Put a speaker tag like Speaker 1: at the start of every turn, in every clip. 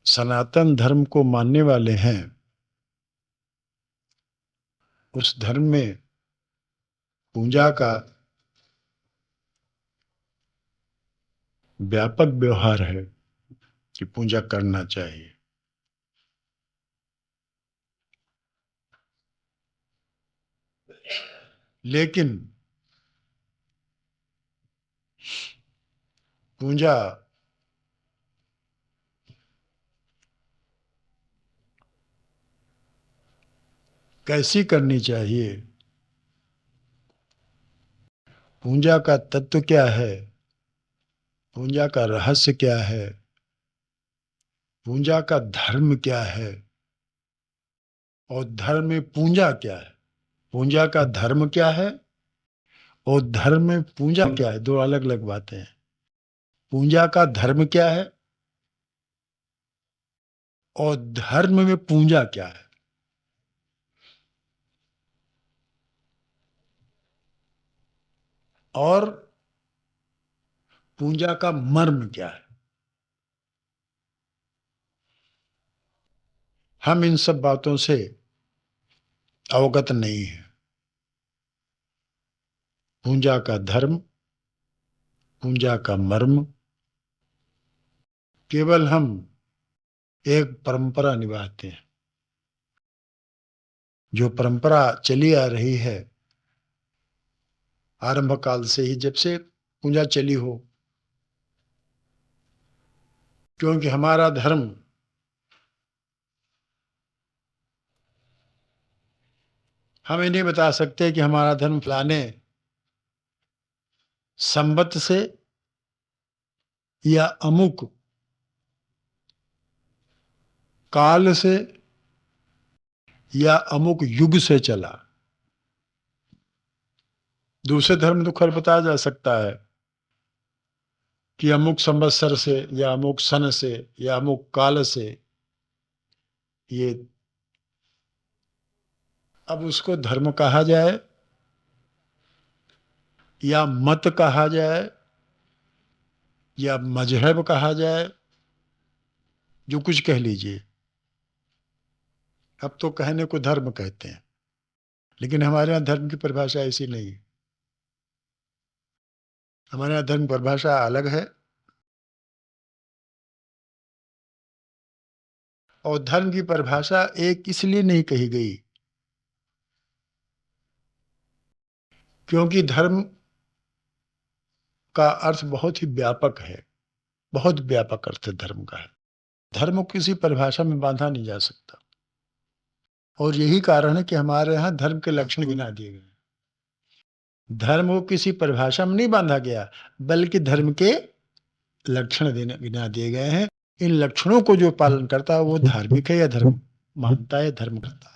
Speaker 1: सनातन धर्म को मानने वाले हैं, उस धर्म में पूजा का व्यापक व्यवहार है कि पूजा करना चाहिए। लेकिन पूजा कैसी करनी चाहिए, पूजा का तत्व क्या है, पूजा का रहस्य क्या है, पूजा का धर्म क्या है और धर्म में पूजा क्या है। पूजा का धर्म क्या है और धर्म में पूजा क्या है, दो अलग अलग बातें हैं। पूजा का धर्म क्या है और धर्म में पूजा क्या है। और पूजा का मर्म क्या है। हम इन सब बातों से अवगत नहीं है। पूजा का धर्म, पूजा का मर्म, केवल हम एक परंपरा निभाते हैं, जो परंपरा चली आ रही है आरंभ काल से ही, जब से पूजा चली हो। क्योंकि हमारा धर्म हम ये नहीं बता सकते कि हमारा धर्म फलाने संवत से या अमुक काल से या अमुक युग से चला। दूसरे धर्म तो खैर बताया जा सकता है कि अमुक संवत्सर से या अमुक सन से या अमुक काल से ये, अब उसको धर्म कहा जाए या मत कहा जाए या मजहब कहा जाए, जो कुछ कह लीजिए, अब तो कहने को धर्म कहते हैं। लेकिन हमारे यहाँ धर्म की परिभाषा ऐसी नहीं है। हमारे यहाँ धर्म परिभाषा अलग है। और धर्म की परिभाषा एक इसलिए नहीं कही गई क्योंकि धर्म का अर्थ बहुत ही व्यापक है। बहुत व्यापक अर्थ धर्म का है। धर्म को किसी परिभाषा में बांधा नहीं जा सकता। और यही कारण है कि हमारे यहाँ धर्म के लक्षण गिना दिए गए। धर्म को किसी परिभाषा में नहीं बांधा गया, बल्कि धर्म के लक्षण गिना दिए गए हैं। इन लक्षणों को जो पालन करता है वो धार्मिक है या धर्म मानता है, धर्म करता है।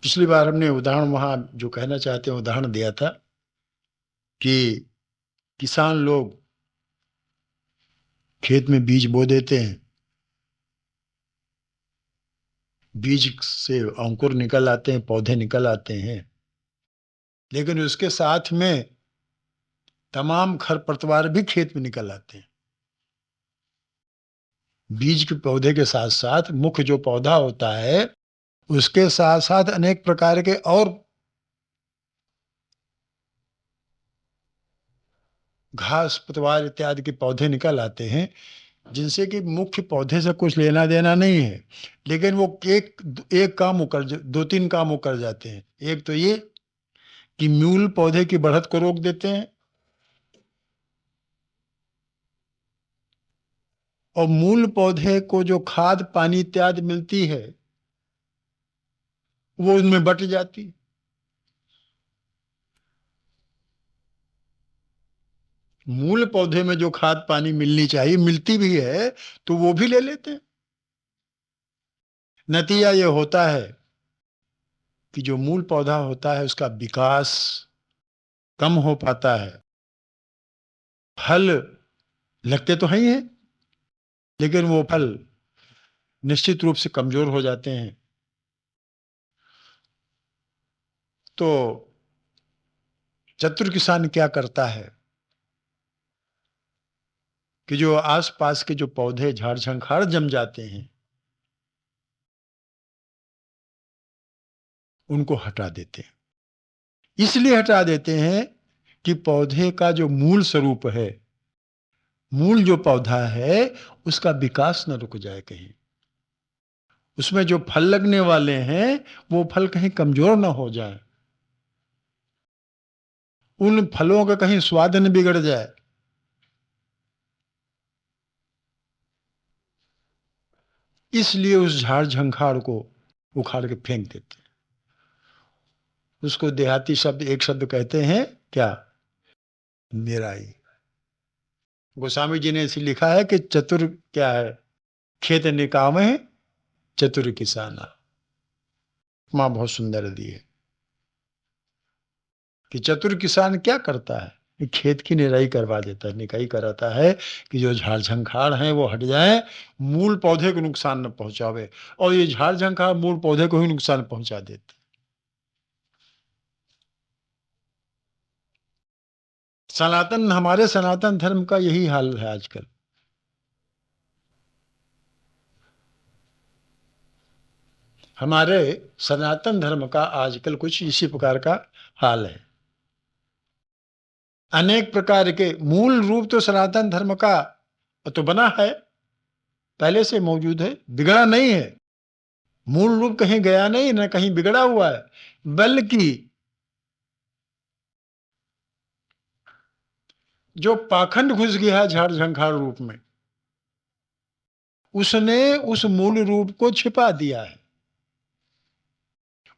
Speaker 1: पिछली बार हमने उदाहरण, वहां जो कहना चाहते हैं उदाहरण दिया था कि किसान लोग खेत में बीज बो देते हैं, बीज से अंकुर निकल आते हैं, पौधे निकल आते हैं, लेकिन उसके साथ में तमाम खरपतवार भी खेत में निकल आते हैं। बीज के पौधे के साथ साथ मुख्य जो पौधा होता है उसके साथ साथ अनेक प्रकार के और घास पतवार इत्यादि के पौधे निकल आते हैं, जिनसे कि मुख्य पौधे से कुछ लेना देना नहीं है। लेकिन वो एक एक काम वो कर, दो तीन काम वो कर जाते हैं। एक तो ये कि मूल पौधे की बढ़त को रोक देते हैं, और मूल पौधे को जो खाद पानी इत्यादि मिलती है वो उनमें बट जाती है। मूल पौधे में जो खाद पानी मिलनी चाहिए मिलती भी है, तो वो भी ले लेते हैं। नतीजा ये होता है कि जो मूल पौधा होता है उसका विकास कम हो पाता है। फल लगते तो हैं ही हैं, लेकिन वो फल निश्चित रूप से कमजोर हो जाते हैं। तो चतुर किसान क्या करता है कि जो आसपास के जो पौधे झाड़ झंखाड़ जम जाते हैं उनको हटा देते हैं। इसलिए हटा देते हैं कि पौधे का जो मूल स्वरूप है, मूल जो पौधा है, उसका विकास न रुक जाए कहीं। उसमें जो फल लगने वाले हैं वो फल कहीं कमजोर न हो जाए, उन फलों का कहीं स्वाद न बिगड़ जाए। इसलिए उस झाड़ झंखाड़ को उखाड़ के फेंक देते हैं। उसको देहाती शब्द एक शब्द कहते हैं क्या? निराई। गोस्वामी जी ने इसे लिखा है कि चतुर क्या है? खेत निकामे चतुर किसाना। मां बहुत सुंदर दी है कि चतुर किसान क्या करता है कि खेत की निराई करवा देता है, निकाई कराता है कि जो झाड़ झंखाड़ हैं वो हट जाए, मूल पौधे को नुकसान न पहुंचावे। और ये झाड़ झंखाड़ मूल पौधे को ही नुकसान पहुंचा देते। सनातन, हमारे सनातन धर्म का यही हाल है आजकल। हमारे सनातन धर्म का आजकल कुछ इसी प्रकार का हाल है। अनेक प्रकार के मूल रूप तो सनातन धर्म का तो बना है, पहले से मौजूद है, बिगड़ा नहीं है। मूल रूप कहीं गया नहीं, न कहीं बिगड़ा हुआ है, बल्कि जो पाखंड घुस गया है झाड़ झंखाड़ रूप में, उसने उस मूल रूप को छिपा दिया है,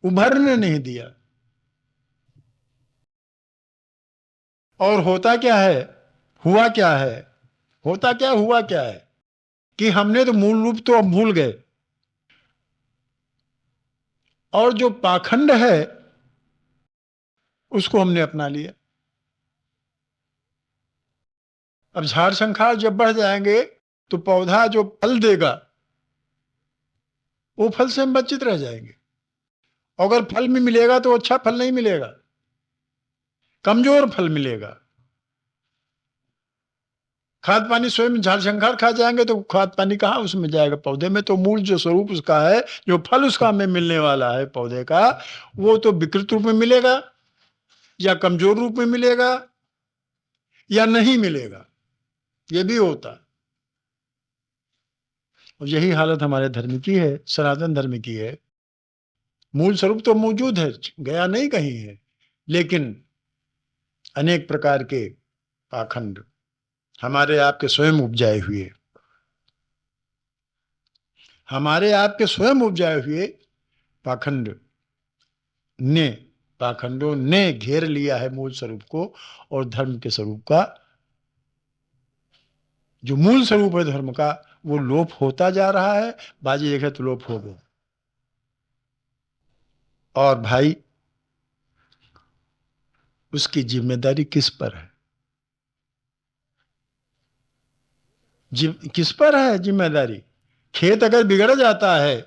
Speaker 1: उभरने नहीं दिया। और होता क्या है, हुआ क्या है, होता क्या हुआ क्या है कि हमने तो मूल रूप तो अब भूल गए, और जो पाखंड है उसको हमने अपना लिया। अब झाड़ झंखाड़ जब बढ़ जाएंगे तो पौधा जो फल देगा वो फल से हम वंचित रह जाएंगे। अगर फल भी मिलेगा तो अच्छा फल नहीं मिलेगा, कमजोर फल मिलेगा। खाद पानी स्वयं झाड़ झंखाड़ खा जाएंगे तो खाद पानी कहाँ उसमें जाएगा? पौधे में तो मूल जो स्वरूप उसका है, जो फल उसका हमें मिलने वाला है पौधे का, वो तो विकृत रूप में मिलेगा, या कमजोर रूप में मिलेगा, या नहीं मिलेगा। ये भी होता है। और यही हालत हमारे धर्म की है, सनातन धर्म की है। मूल स्वरूप तो मौजूद है, गया नहीं कहीं है, लेकिन अनेक प्रकार के पाखंड हमारे आपके स्वयं उपजाए हुए, हमारे आपके स्वयं उपजाए हुए पाखंड ने, पाखंडों ने घेर लिया है मूल स्वरूप को। और धर्म के स्वरूप का, जो मूल स्वरूप है धर्म का, वो लोप होता जा रहा है। बाजी देखे तो लोप हो गया। और भाई, उसकी जिम्मेदारी किस पर है? किस पर है जिम्मेदारी? खेत अगर बिगड़ जाता है,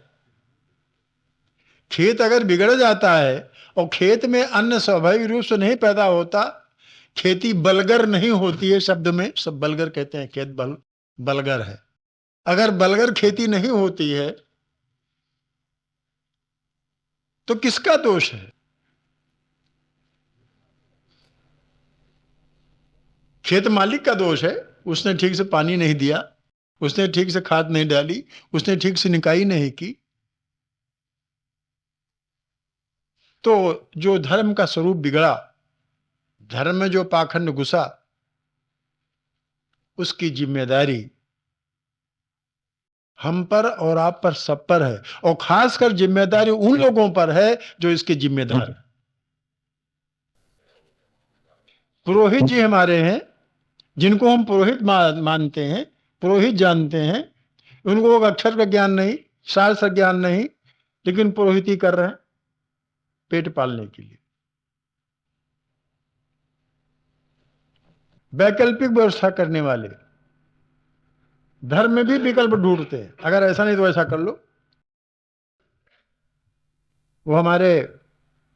Speaker 1: खेत अगर बिगड़ जाता है और खेत में अन्न स्वाभाविक रूप से नहीं पैदा होता, खेती बलगर नहीं होती है। शब्द में सब बलगर कहते हैं, खेत बलगर है। अगर बलगर खेती नहीं होती है तो किसका दोष है? खेत मालिक का दोष है। उसने ठीक से पानी नहीं दिया, उसने ठीक से खाद नहीं डाली, उसने ठीक से निकाई नहीं की। तो जो धर्म का स्वरूप बिगड़ा, धर्म में जो पाखंड घुसा, उसकी जिम्मेदारी हम पर और आप पर, सब पर है। और खासकर जिम्मेदारी उन लोगों पर है जो इसके जिम्मेदार हैं। पुरोहित जी हमारे हैं, जिनको हम पुरोहित मानते हैं, पुरोहित जानते हैं। उनको अक्षर का ज्ञान नहीं, शास्त्र ज्ञान नहीं, लेकिन पुरोहिती कर रहे हैं पेट पालने के लिए। वैकल्पिक व्यवस्था करने वाले धर्म में भी विकल्प ढूंढते हैं, अगर ऐसा नहीं तो ऐसा कर लो। वो हमारे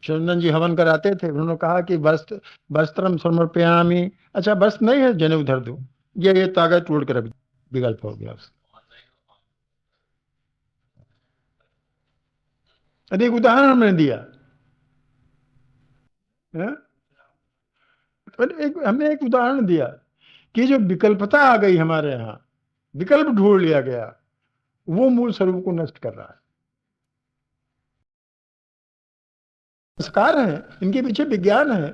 Speaker 1: चंदन जी हवन कराते थे, उन्होंने कहा कि वस्त्रम समर्पयामि। अच्छा, वस्त्र नहीं है, जनेऊ धर दो। ये ताकत टूट कर अभी विकल्प हो गया। अरे एक उदाहरण हमने दिया है? हमने एक उदाहरण दिया कि जो विकल्पता आ गई हमारे यहाँ, विकल्प ढूंढ लिया गया, वो मूल स्वरूप को नष्ट कर रहा है। संस्कार है, इनके पीछे विज्ञान है।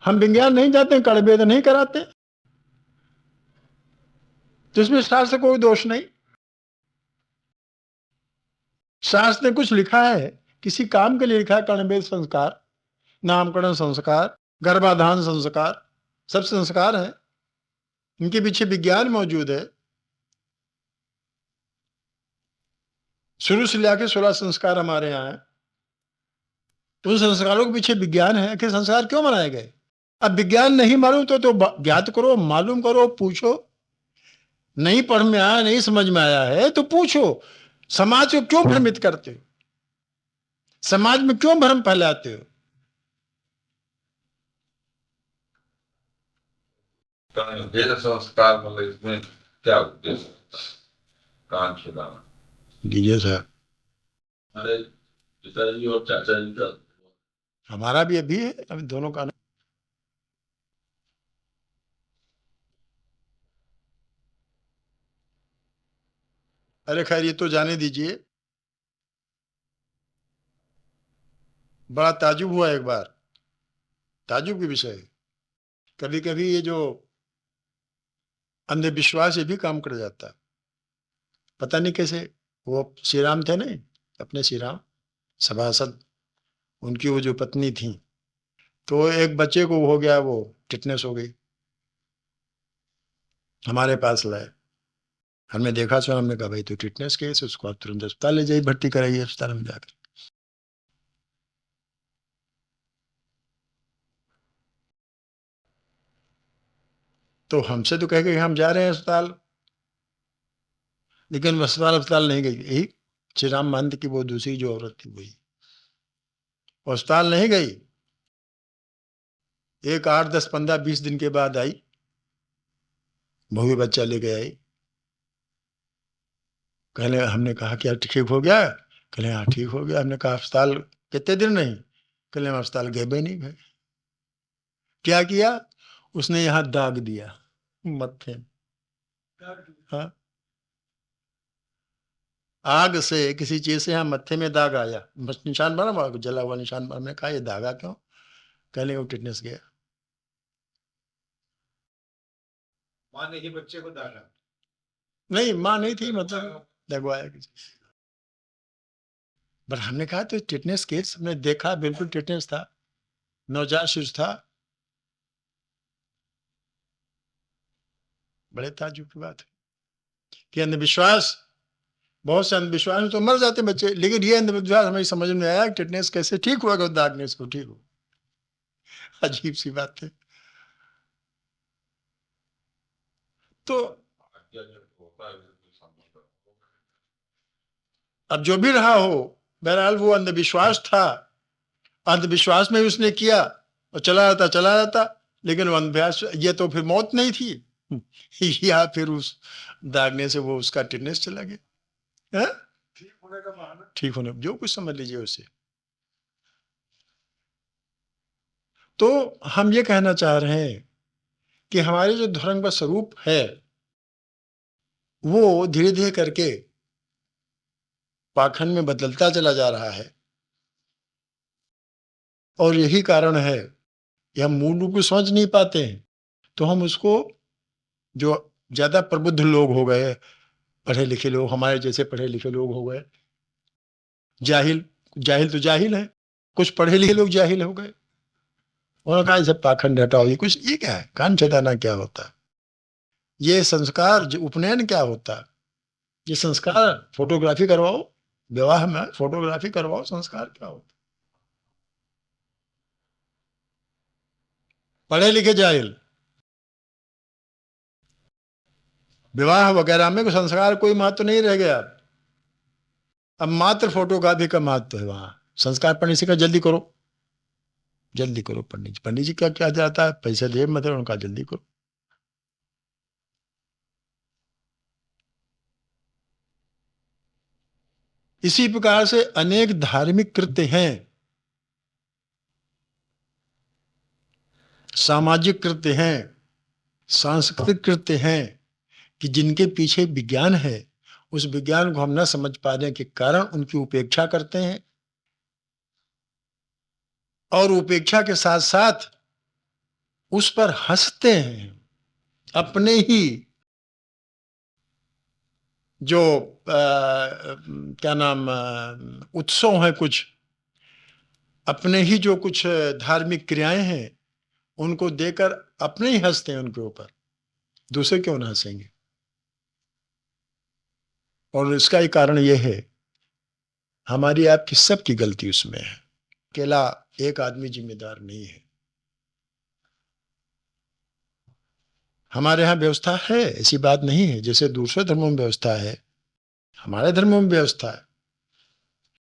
Speaker 1: हम विज्ञान नहीं जानते, कड़वेद नहीं कराते, तो इसमें शास्त्र कोई दोष नहीं। शास्त्र ने कुछ लिखा है, किसी काम के लिए लिखा है, कर्णवेद संस्कार, नामकरण संस्कार, गर्भाधान संस्कार, सब संस्कार हैं, इनके पीछे विज्ञान मौजूद है। शुरू से लेकर 16 संस्कार हमारे यहाँ है, उन संस्कारों के पीछे विज्ञान है कि संस्कार क्यों बनाए गए। अब विज्ञान नहीं मालूम तो ज्ञात करो, मालूम करो, पूछो। नहीं पढ़ में आया, नहीं समझ में आया है तो पूछो। समाज को क्यों भ्रमित करते हो, समाज में क्यों भ्रम फैलाते हो।
Speaker 2: वेद संस्कार मतलब इसमें क्या उद्देश्य होता है? कान खिलाना
Speaker 1: दीजिए सर।
Speaker 2: अरे पिताजी और चाचा जी का
Speaker 1: हमारा भी अभी है, अभी दोनों का। अरे खैर ये तो जाने दीजिए। बड़ा ताजुब हुआ एक बार, ताजुब के विषय। कभी कभी ये जो अंधविश्वास ये भी काम कर जाता है, पता नहीं कैसे। वो श्री राम थे नहीं, अपने श्री राम सभासद, उनकी वो जो पत्नी थी, तो एक बच्चे को हो गया, वो टिटनेस हो गई, हमारे पास लाए। हमने देखा, सुना, हमने कहा भाई तो टिटनेस केस, उसको आप तुरंत अस्पताल ले जाइए, भर्ती कराइए अस्पताल में जाकर। तो हमसे तो कह के हम जा रहे हैं अस्पताल, लेकिन अस्पताल नहीं गई। यही श्री राम मानते कि वो दूसरी जो औरत थी वही अस्पताल नहीं गई। एक 8, 10, 15, 20 दिन के बाद आई, बहू बच्चा लेके आई। कहने, हमने कहा कि ठीक हो गया? कहले हाँ ठीक हो गया। हमने कहा अस्पताल कितने दिन नहीं? कहले हम अस्पताल गए भी नहीं गए। क्या किया उसने? यहाँ दाग दिया मत्थे। हाँ, आग से, किसी चीज से यहाँ मत्थे में दाग आया, बस निशान बना, जला हुआ निशान बना। हमने कहा ये दागा क्यों? कहने वो टिटनेस गया।
Speaker 3: माँ ने ही बच्चे को दागा?
Speaker 1: नहीं, माँ नहीं थी, मतलब लगवाया किसी। पर हमने कहा तो टिटनेस केस हमने देखा, बिल्कुल टिटनेस था, नवजात शिशु था। बड़े ताज्जुब की बात है कि अंधविश्वास, बहुत से अंधविश्वास में तो मर जाते बच्चे, लेकिन ये अंधविश्वास हमें समझ में आया कि टिटनेस कैसे ठीक हुआ, दागने से ठीक हो। अजीब सी बात है। तो अब जो भी रहा हो, बहरहाल वो अंधविश्वास था, अंधविश्वास में उसने किया और चला जाता, लेकिन वो अंधविश्वास, ये तो फिर मौत नहीं थी या फिर उस दागने से वो उसका टिटनेस चला गया।
Speaker 3: ठीक होने का बहाना,
Speaker 1: ठीक होने, जो कुछ समझ लीजिए उसे। तो हम ये कहना चाह रहे हैं कि हमारे जो धर्म का स्वरूप है वो धीरे धीरे करके पाखंड में बदलता चला जा रहा है, और यही कारण है कि हम मूल रूप को समझ नहीं पाते हैं। तो हम उसको, जो ज्यादा प्रबुद्ध लोग हो गए, पढ़े लिखे लोग, हमारे जैसे पढ़े लिखे लोग हो गए, जाहिल तो जाहिल है, कुछ पढ़े लिखे लोग जाहिल हो गए, उन्होंने कहा इसे पाखंड हटाओ। ये कुछ, ये क्या है? कान छटाना क्या होता है? ये संस्कार, जो उपनयन क्या होता है? ये संस्कार, फोटोग्राफी करवाओ, विवाह में फोटोग्राफी करवाओ, संस्कार क्या होता? पढ़े लिखे जाहिल, विवाह वगैरह में कोई संस्कार, कोई महत्व नहीं रह गया। अब मात्र फोटोग्राफी का महत्व है वहां। संस्कार पढ़ने से का जल्दी करो, जल्दी करो पंडित जी का क्या जाता है, पैसे दे मतलब उनका जल्दी करो। इसी प्रकार से अनेक धार्मिक कृत्य हैं, सामाजिक कृत्य हैं, सांस्कृतिक कृत्य हैं कि जिनके पीछे विज्ञान है, उस विज्ञान को हम न समझ पाने के कारण उनकी उपेक्षा करते हैं, और उपेक्षा के साथ साथ उस पर हंसते हैं। अपने ही जो क्या नाम उत्सव हैं, कुछ अपने ही जो कुछ धार्मिक क्रियाएं हैं, उनको देकर अपने ही हंसते हैं उनके ऊपर, दूसरे क्यों ना हंसेंगे। और इसका ही कारण यह है, हमारी आपकी सबकी गलती उसमें है। अकेला एक आदमी जिम्मेदार नहीं है। हमारे यहाँ व्यवस्था है, ऐसी बात नहीं है, जैसे दूसरे धर्मों में व्यवस्था है, हमारे धर्मों में व्यवस्था है,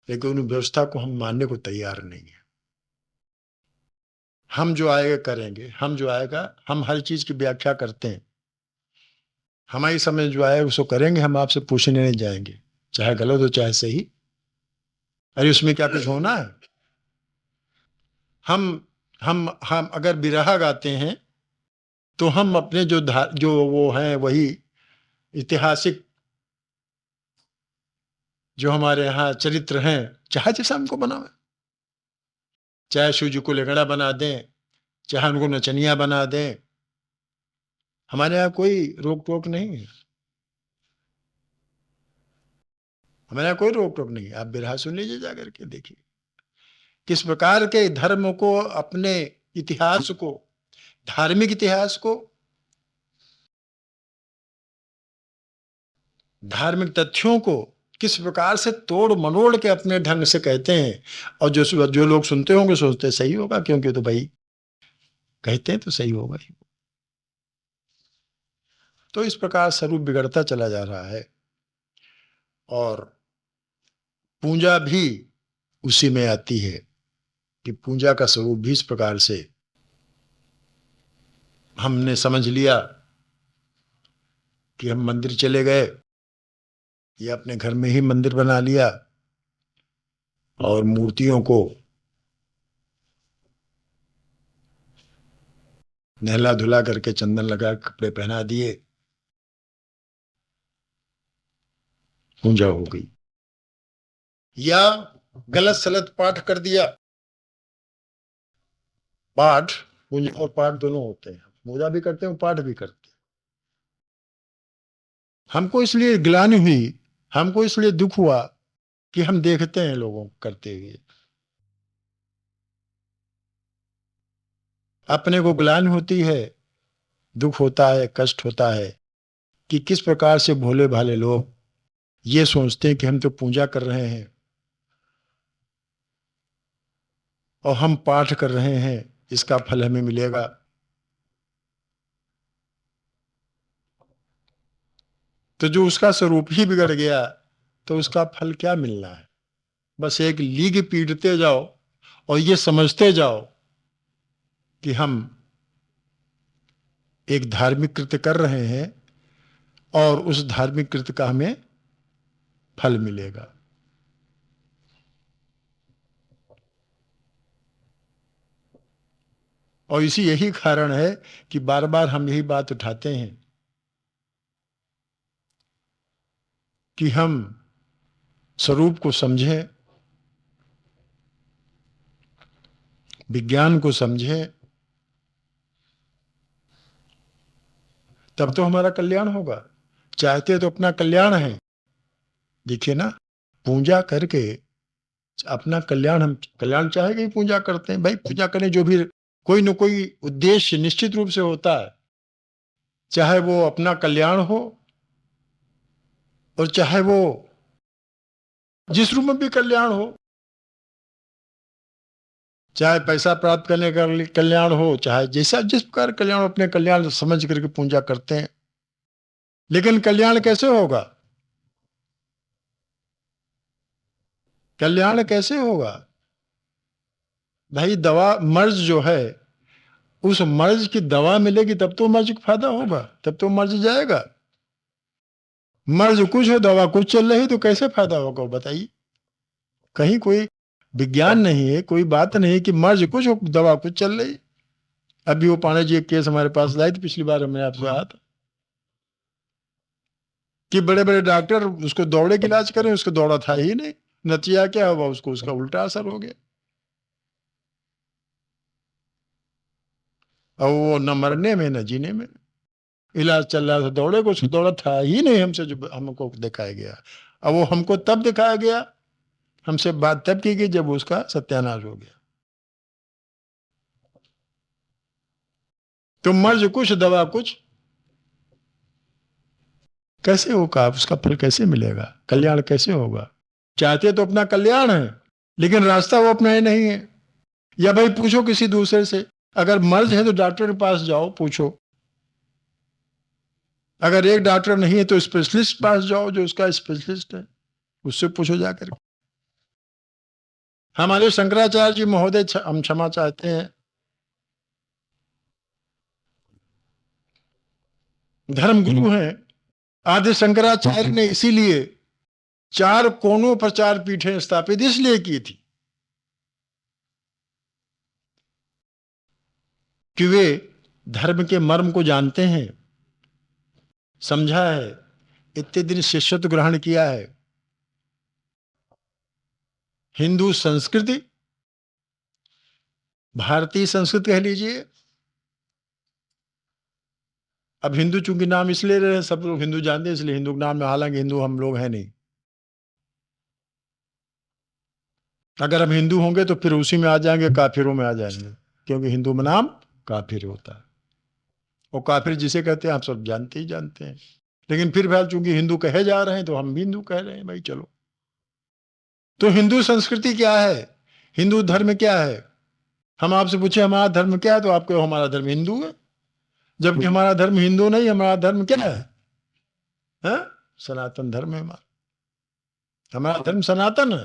Speaker 1: लेकिन उन व्यवस्था को हम मानने को तैयार नहीं है। हम जो आएगा करेंगे, हम जो आएगा, हम हर चीज की व्याख्या करते हैं, हमारी समझ जो आएगा उसको करेंगे, हम आपसे पूछने नहीं जाएंगे, चाहे गलत हो चाहे सही। अरे उसमें क्या कुछ होना है। हम अगर बिरहा गाते हैं तो हम अपने जो वो हैं, वही ऐतिहासिक जो हमारे यहाँ चरित्र हैं, चाहे जैसा हमको बनावे, चाहे शिव जी को लेगड़ा बना दें, चाहे उनको नचनिया बना दें, हमारे यहाँ कोई रोक टोक नहीं है। हमारे यहाँ कोई रोक टोक नहीं है। आप बिरहा सुन लीजिए, जाकर के देखिए किस प्रकार के धर्म को, अपने इतिहास को, धार्मिक इतिहास को, धार्मिक तथ्यों को किस प्रकार से तोड़ मरोड़ के अपने ढंग से कहते हैं। और जो लोग सुनते होंगे सोचते सही होगा, क्योंकि तो भाई कहते हैं तो सही होगा ही। तो इस प्रकार स्वरूप बिगड़ता चला जा रहा है, और पूजा भी उसी में आती है कि पूजा का स्वरूप भी इस प्रकार से हमने समझ लिया कि हम मंदिर चले गए, या अपने घर में ही मंदिर बना लिया, और मूर्तियों को नहला धुला करके चंदन लगा कपड़े पहना दिए, पूजा हो गई। या गलत सलत पाठ कर दिया। पाठ, पूजा और पाठ दोनों होते हैं, पूजा भी करते हैं पाठ भी करते हैं। हमको इसलिए ग्लानि हुई, हमको इसलिए दुख हुआ कि हम देखते हैं लोगों को करते हुए। अपने को ग्लानि होती है, दुख होता है, कष्ट होता है कि किस प्रकार से भोले भाले लोग ये सोचते हैं कि हम तो पूजा कर रहे हैं और हम पाठ कर रहे हैं, इसका फल हमें मिलेगा। तो जो उसका स्वरूप ही बिगड़ गया, तो उसका फल क्या मिलना है। बस एक लीग पीटते जाओ और ये समझते जाओ कि हम एक धार्मिक कृत्य कर रहे हैं और उस धार्मिक कृत्य का हमें फल मिलेगा। और इसी यही कारण है कि बार बार हम यही बात उठाते हैं कि हम स्वरूप को समझें, विज्ञान को समझें, तब तो हमारा कल्याण होगा। चाहते तो अपना कल्याण है। देखिए ना, पूजा करके अपना कल्याण, हम कल्याण चाहेंगे, पूजा करते हैं। भाई पूजा करें, जो भी कोई न कोई उद्देश्य निश्चित रूप से होता है, चाहे वो अपना कल्याण हो और चाहे वो जिस रूप में भी कल्याण हो, चाहे पैसा प्राप्त करने का कल्याण हो, चाहे जैसा जिस प्रकार कल्याण, अपने कल्याण समझ करके पूजा करते हैं। लेकिन कल्याण कैसे होगा, कल्याण कैसे होगा। भाई दवा, मर्ज जो है, उस मर्ज की दवा मिलेगी तब तो मर्ज को फायदा होगा, तब तो मर्ज जाएगा। मर्ज कुछ हो, दवा कुछ चल रही, तो कैसे फायदा होगा बताइए। कहीं कोई विज्ञान नहीं है, कोई बात नहीं है कि मर्ज कुछ हो, दवा कुछ चल रही। अभी वो पांडे जी एक केस हमारे पास लाई थी पिछली बार, हमने आपसे कहा था कि बड़े बड़े डॉक्टर उसको दौड़े का इलाज करें, उसको दौड़ा था ही नहीं। नतीजा क्या हुआ, उसको उसका उल्टा असर हो गया, और वो न मरने में न जीने में। इलाज चल रहा था दौड़े को, उसको दौड़ा था ही नहीं हमसे, जो हमको दिखाया गया। अब वो हमको तब दिखाया गया, हमसे बात तब की गई जब उसका सत्यानाश हो गया। तो मर्ज कुछ दवा कुछ, कैसे होगा, उसका फल कैसे मिलेगा, कल्याण कैसे होगा। चाहते तो अपना कल्याण है, लेकिन रास्ता वो अपनाए नहीं है। या भाई पूछो किसी दूसरे से, अगर मर्ज है तो डॉक्टर के पास जाओ, पूछो। अगर एक डॉक्टर नहीं है तो स्पेशलिस्ट पास जाओ, जो उसका स्पेशलिस्ट है, उससे पूछो जाकर। हमारे शंकराचार्य जी महोदय, हम क्षमा चाहते हैं, धर्म गुरु हैं। आदि शंकराचार्य ने इसीलिए 4 कोनों पर 4 पीठें स्थापित इसलिए की थी कि वे धर्म के मर्म को जानते हैं, समझा है, इतने दिन शिष्यत्व ग्रहण किया है। हिंदू संस्कृति, भारतीय संस्कृति कह लीजिए। अब हिंदू चूंकि नाम इसलिए रहे, सब लोग हिंदू जानते हैं इसलिए हिंदू नाम में, हालांकि हिंदू हम लोग हैं नहीं। अगर हम हिंदू होंगे तो फिर उसी में आ जाएंगे, काफिरों में आ जाएंगे, क्योंकि हिंदू में नाम काफिर होता है। और काफिर जिसे कहते हैं आप सब जानते ही जानते हैं। लेकिन फिर भी चूंकि हिंदू कहे जा रहे हैं तो हम भी हिंदू कह रहे हैं भाई, चलो। तो हिंदू संस्कृति क्या है, हिंदू धर्म क्या है। हम आपसे पूछे हमारा धर्म क्या है, तो आप कहो हमारा धर्म हिंदू है, जबकि हमारा धर्म हिंदू नहीं, हमारा धर्म क्या है, है? सनातन धर्म है हमारा। हमारा धर्म सनातन है।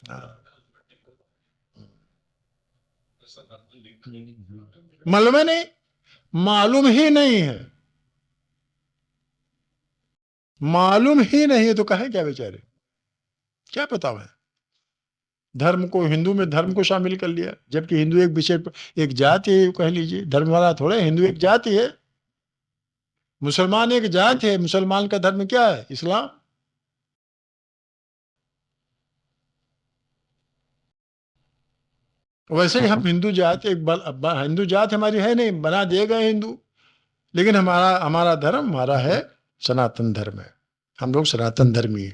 Speaker 1: हाँ। मालूम है नहीं, मालूम ही नहीं है, मालूम ही नहीं है तो कहे क्या बेचारे, क्या पता है। धर्म को, हिंदू में धर्म को शामिल कर लिया, जबकि हिंदू एक विषय, एक जाति है, कह लीजिए। धर्म वाला थोड़े, हिंदू एक जाति है, मुसलमान एक जाति है। मुसलमान का धर्म क्या है, इस्लाम। वैसे ही हम हिंदू जाति, हिंदू जाति हमारी है नहीं, बना दिए गए हिंदू। लेकिन हमारा हमारा धर्म हमारा है, सनातन धर्म है। हम लोग सनातन धर्मी है।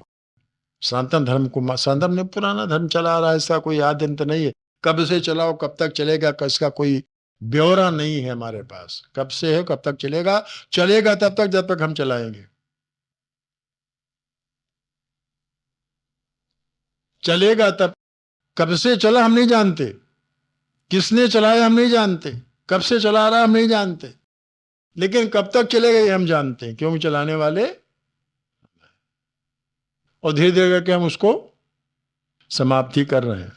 Speaker 1: सनातन धर्म को, सनातन में पुराना धर्म चला आ रहा है, इसका कोई याद अंत नहीं है। कब से चलाओ, कब तक चलेगा, इसका कोई ब्यौरा नहीं है हमारे पास। कब से है, कब तक चलेगा, चलेगा तब तक जब तक हम चलाएंगे। चलेगा तब, कब से चला हम नहीं जानते, किसने चलाया हम नहीं जानते, कब से चला रहा हम नहीं जानते, लेकिन कब तक चलेगा ये हम जानते हैं, क्योंकि चलाने वाले। और धीरे धीरे करके हम उसको समाप्ति कर रहे हैं।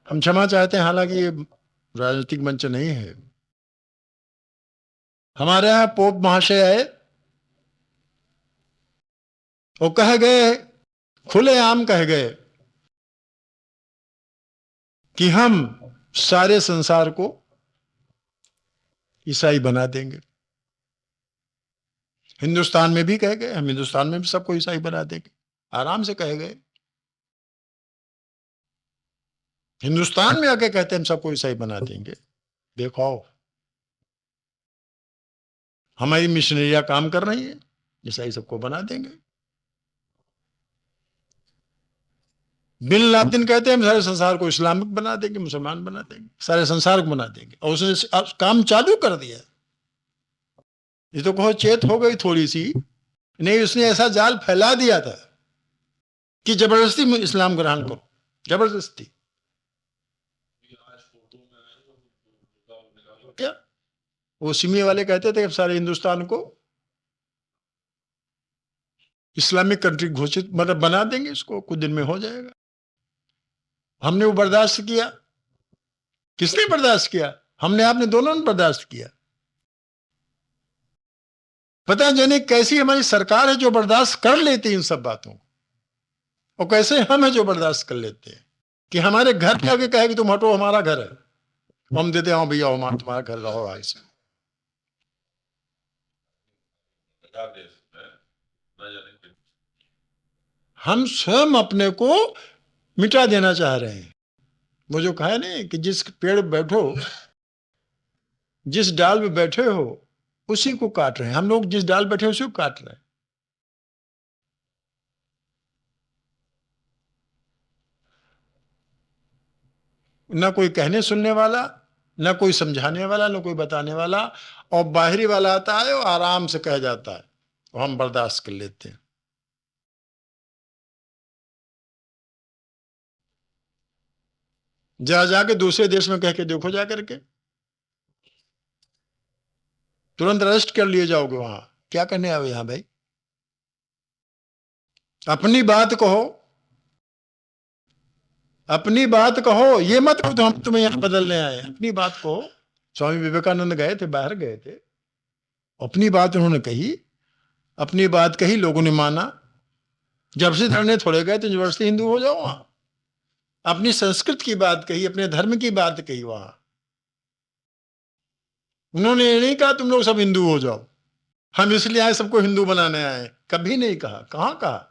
Speaker 1: हम क्षमा चाहते हैं, हालांकि ये राजनीतिक मंच नहीं है। हमारे यहां पोप महाशय आए, वो कह गए, खुलेआम कह गए कि हम सारे संसार को ईसाई बना देंगे। हिंदुस्तान में भी कह गए, हम हिंदुस्तान में भी सबको ईसाई बना देंगे, आराम से कह गए। हिंदुस्तान में आके कहते हैं हम सबको ईसाई बना देंगे। देखो हमारी मिशनरियां काम कर रही है, ईसाई सबको बना देंगे। बिन लादेन कहते हैं हम सारे संसार को इस्लामिक बना देंगे, मुसलमान बना देंगे, सारे संसार को बना देंगे। और उसने काम चालू कर दिया। ये तो कहो चेत हो गई थोड़ी सी, नहीं उसने ऐसा जाल फैला दिया था कि जबरदस्ती इस्लाम ग्रहण करो, जबरदस्ती। क्या वो सिमी वाले कहते थे कि सारे हिंदुस्तान को इस्लामिक कंट्री घोषित मतलब बना देंगे, इसको कुछ दिन में हो जाएगा। हमने वो बर्दाश्त किया। किसने बर्दाश्त किया? हमने, आपने, दोनों ने बर्दाश्त किया। पता जाने कैसी हमारी सरकार है जो बर्दाश्त कर लेती है इन सब बातों को, और कैसे हम है जो बर्दाश्त कर लेते हैं कि हमारे घर के आगे कहे कि तुम हटो, हमारा घर है, हम देते हैं, हाँ भैया हमारा तुम्हारा घर, रहो आज से। हम स्वयं अपने को मिटा देना चाह रहे हैं। वो जो कहा नहीं कि जिस पेड़ बैठो, जिस डाल में बैठे हो उसी को काट रहे हैं। हम लोग जिस डाल बैठे उसी को काट रहे हैं। ना कोई कहने सुनने वाला, ना कोई समझाने वाला, ना कोई बताने वाला, और बाहरी वाला आता है और आराम से कह जाता है, और हम बर्दाश्त कर लेते हैं। जाके दूसरे देश में कह के देखो, जा करके तुरंत अरेस्ट कर लिए जाओगे। वहां क्या करने आओ यहां भाई? अपनी बात कहो, अपनी बात कहो, ये मत कहो तो हम तुम्हें यहां बदलने आए। अपनी बात कहो। स्वामी विवेकानंद गए थे, बाहर गए थे, अपनी बात उन्होंने कही, अपनी बात कही, लोगों ने माना। जब से धरने थोड़े गए तो जबरदस्ती हिंदू हो जाओ। वहां अपनी संस्कृत की बात कही, अपने धर्म की बात कही। वहां उन्होंने ये नहीं कहा तुम लोग सब हिंदू हो जाओ, हम इसलिए आए सबको हिंदू बनाने आए। कभी नहीं कहा। कहां कहा?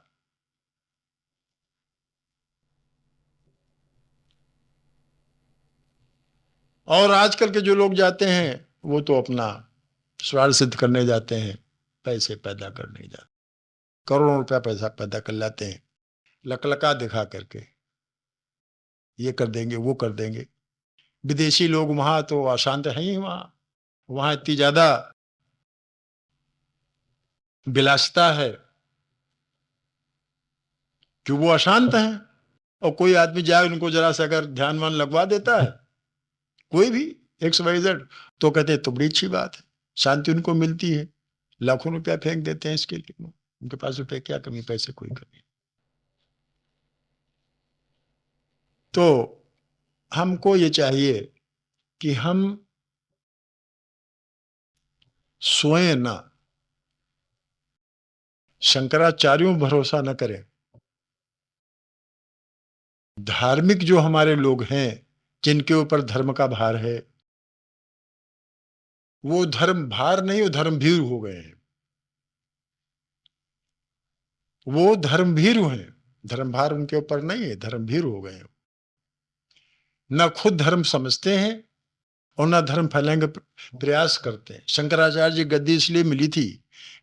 Speaker 1: और आजकल के जो लोग जाते हैं वो तो अपना स्वार्थ सिद्ध करने जाते हैं, पैसे पैदा करने जाते, करोड़ों रुपया पैसा पैदा कर लाते हैं, लकलका दिखा करके ये कर देंगे, वो कर देंगे। विदेशी लोग वहां तो अशांत है ही। वहां इतनी ज्यादा विलासिता है कि वो अशांत हैं, और कोई आदमी जाए उनको जरा सा अगर ध्यान वान लगवा देता है, कोई भी XYZ, तो कहते हैं तो बड़ी अच्छी बात है, शांति उनको मिलती है। लाखों रुपया फेंक देते हैं इसके लिए। उनके पास रुपये क्या कमी, पैसे कोई कमी। तो हमको ये चाहिए कि हम सोए ना, शंकराचार्यों भरोसा न करें। धार्मिक जो हमारे लोग हैं जिनके ऊपर धर्म का भार है, वो धर्म भार नहीं, वो धर्मभीरु हो गए हैं। वो धर्मभीरु हैं, धर्म भार उनके ऊपर नहीं है, धर्मभीरु हो गए हैं। न खुद धर्म समझते हैं और न धर्म फैलाने का प्रयास करते हैं। शंकराचार्य जी गद्दी इसलिए मिली थी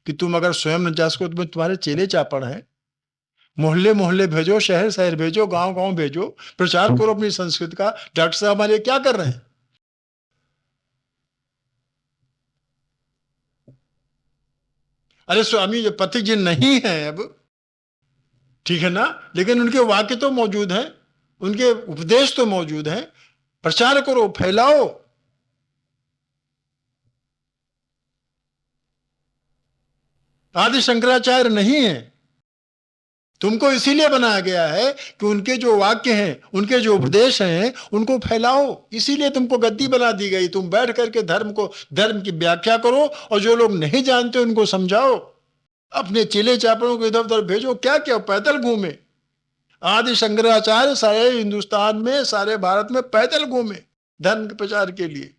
Speaker 1: कि तुम अगर स्वयं न जा सको तो तुम्हारे चेले चापड़ हैं, मोहल्ले मोहल्ले भेजो, शहर शहर भेजो, गांव गांव भेजो, प्रचार करो अपनी संस्कृति का। डॉक्टर साहब हमारे क्या कर रहे हैं? अरे स्वामी जो पति जी नहीं है अब, ठीक है ना, लेकिन उनके वाक्य तो मौजूद हैं, उनके उपदेश तो मौजूद हैं। प्रचार करो, फैलाओ। आदि शंकराचार्य नहीं है। तुमको इसीलिए बनाया गया है कि उनके जो वाक्य हैं, उनके जो उपदेश हैं, उनको फैलाओ। इसीलिए तुमको गद्दी बना दी गई। तुम बैठ करके धर्म की व्याख्या करो, और जो लोग नहीं जानते उनको समझाओ। अपने चेले चापड़ों को इधर उधर भेजो। क्या क्या पैदल घूमे? आदि शंकराचार्य सारे हिंदुस्तान में, सारे भारत में पैदल घूमे धर्म के प्रचार के लिए।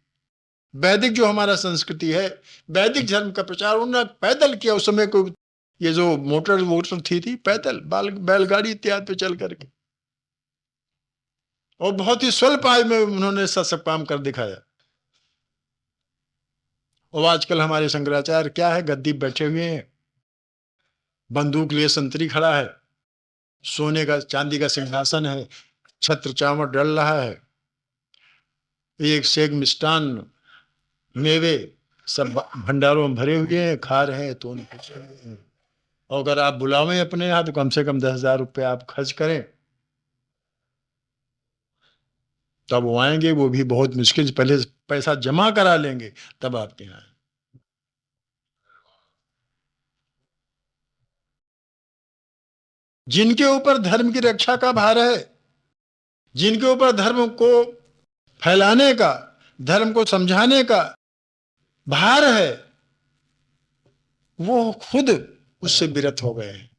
Speaker 1: वैदिक जो हमारा संस्कृति है, वैदिक धर्म का प्रचार उन्होंने पैदल किया। उस समय को ये जो मोटर वोटर थी पैदल, बैलगाड़ी इत्यादि पे चल करके, और बहुत ही स्वल्प आयु में उन्होंने सब काम कर दिखाया। और आजकल हमारे शंकराचार्य क्या है, गद्दी बैठे हुए हैं, बंदूक लिए संतरी खड़ा है, सोने का चांदी का सिंहासन है, छत्र चावल डल रहा है, एक से एक मिष्टान मेवे सब भंडारों में भरे हुए हैं, खा रहे हैं। तो और अगर आप बुलावें अपने यहाँ तो कम से कम 10,000 रुपये आप खर्च करें। तब वो आएंगे, वो भी बहुत मुश्किल से पहले पैसा जमा करा लेंगे, तब आपके यहाँ आएंगे। जिनके ऊपर धर्म की रक्षा का भार है, जिनके ऊपर धर्म को फैलाने का, धर्म को समझाने का भार है, वो खुद उससे विरत हो गए हैं।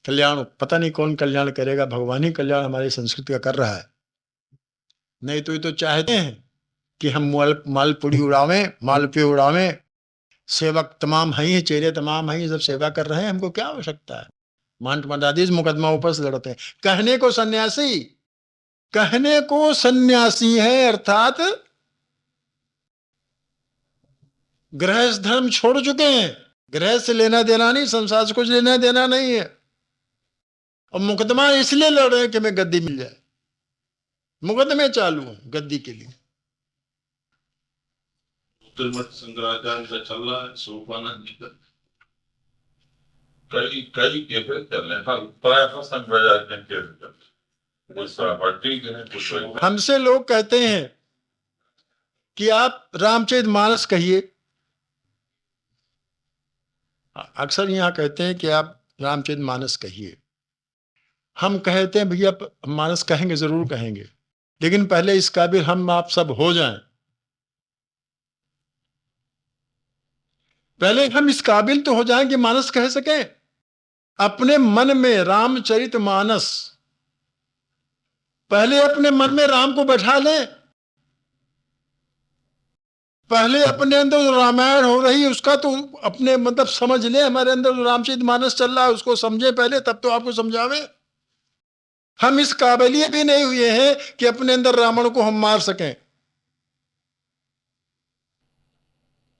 Speaker 1: कल्याण पता नहीं कौन कल्याण करेगा, भगवान ही कल्याण हमारी संस्कृति का कर रहा है। नहीं तो ये तो चाहते हैं कि हम मालपुड़ी उड़ावें, मालपुए उड़ावें, सेवक तमाम हैं, चेहरे तमाम हैं, सब सेवा कर रहे हैं, हमको क्या आवश्यकता है। मांट मंडादीज मुकदमा ऊपर से लड़ते हैं। कहने को सन्यासी, कहने को सन्यासी है, अर्थात गृहस्थ धर्म छोड़ चुके हैं। गृहस्थ से लेना देना नहीं, संसार से कुछ लेना देना नहीं है। और मुकदमा इसलिए लड़ रहे हैं कि मैं गद्दी मिल जाए, मुकदमे चालू हैं गद्दी के लिए।
Speaker 2: मठ शंकराचार्य का चल रहा है, सोपानंद जी का कई कई केसेस चल रहे हैं, प्राय शंकराचार्य के केस चल रहे हैं।
Speaker 1: हमसे लोग कहते हैं कि आप रामचरितमानस कहिए, अक्सर यहाँ कहते हैं कि आप रामचरितमानस कहिए। हम कहते हैं भैया मानस कहेंगे, जरूर कहेंगे, लेकिन पहले इस काबिल हम आप सब हो जाएं, पहले हम इस काबिल तो हो जाएं कि मानस कह सकें। अपने मन में रामचरितमानस, पहले अपने मन में राम को बैठा लें, पहले अपने अंदर जो रामायण हो रही है उसका तो अपने मतलब समझ लें। हमारे अंदर जो रामचरितमानस चल रहा है उसको समझे पहले, तब तो आपको समझावे। हम इस काबिलिए भी नहीं हुए हैं कि अपने अंदर रावण को हम मार सकें।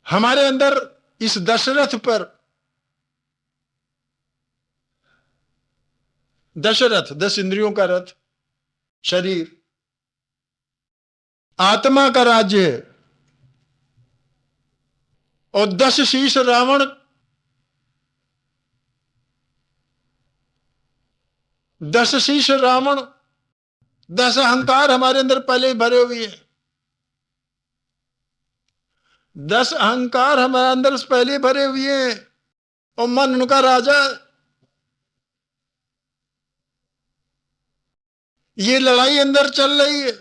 Speaker 1: हमारे अंदर इस दशरथ पर, दशरथ 10 इंद्रियों का रथ, शरीर, आत्मा का राज्य है, और 10 शीश रावण, 10 शीश रावण, 10 अहंकार हमारे अंदर पहले भरे हुए हैं। 10 अहंकार हमारे अंदर पहले भरे हुए हैं, और मन उनका राजा। ये लड़ाई अंदर चल रही है।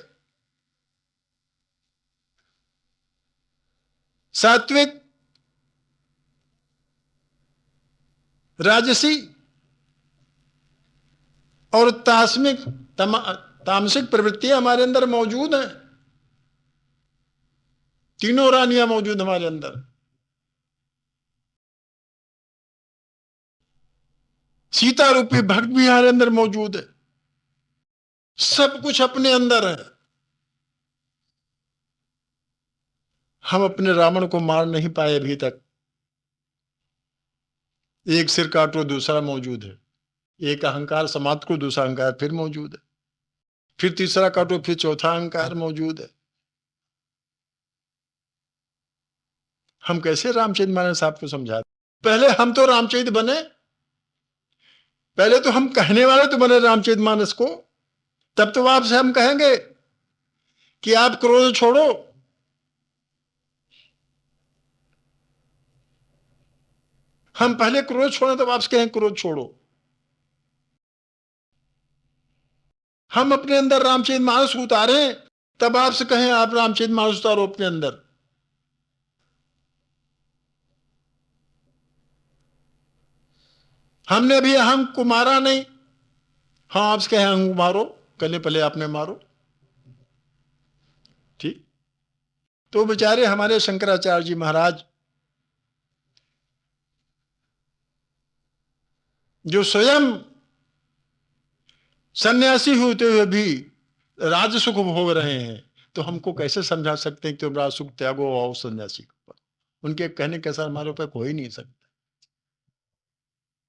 Speaker 1: सात्विक, राजसी और तामसिक प्रवृत्तियां हमारे अंदर मौजूद हैं। तीनों रानियां मौजूद हमारे अंदर। सीता रूपी भक्त भी हमारे अंदर मौजूद है। सब कुछ अपने अंदर है। हम अपने रावण को मार नहीं पाए अभी तक। एक सिर काटो दूसरा मौजूद है, एक अहंकार समाप्त को दूसरा अहंकार फिर मौजूद है, फिर तीसरा काटो फिर चौथा अहंकार मौजूद है। हम कैसे रामचरितमानस आपको समझा? पहले हम तो रामचरित बने, पहले तो हम कहने वाले तो बने रामचरितमानस को, तब तो आपसे हम कहेंगे कि आप क्रोध छोड़ो। हम पहले क्रोध छोड़े तब आपसे कहें क्रोध छोड़ो। हम अपने अंदर रामचरितमानस उतारे तब आपसे कहें आप रामचरितमानस उतारो अपने अंदर। हमने अभी अहम को मारा नहीं। हाँ, आपसे कहें अहम मारो, पहले पहले आपने मारो। ठीक। तो बेचारे हमारे शंकराचार्य जी महाराज, जो स्वयं सन्यासी होते हुए भी राज सुख भोग रहे हैं, तो हमको कैसे समझा सकते हैं कि तुम राज सुख त्यागो आओ सन्यासी पर? उनके कहने के साथ हमारे ऊपर हो ही नहीं सकता।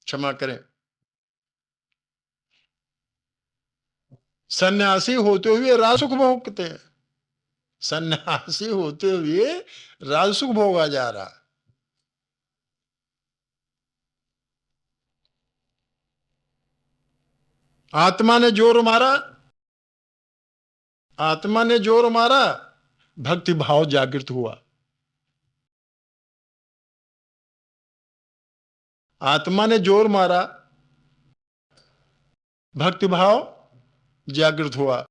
Speaker 1: क्षमा करें। सन्यासी होते हुए राज सुख भोगते हैं। सन्यासी होते हुए राज सुख भोगा जा रहा। आत्मा ने जोर मारा, आत्मा ने जोर मारा, भक्ति भाव जागृत हुआ। आत्मा ने जोर मारा, भक्ति भाव जागृत हुआ,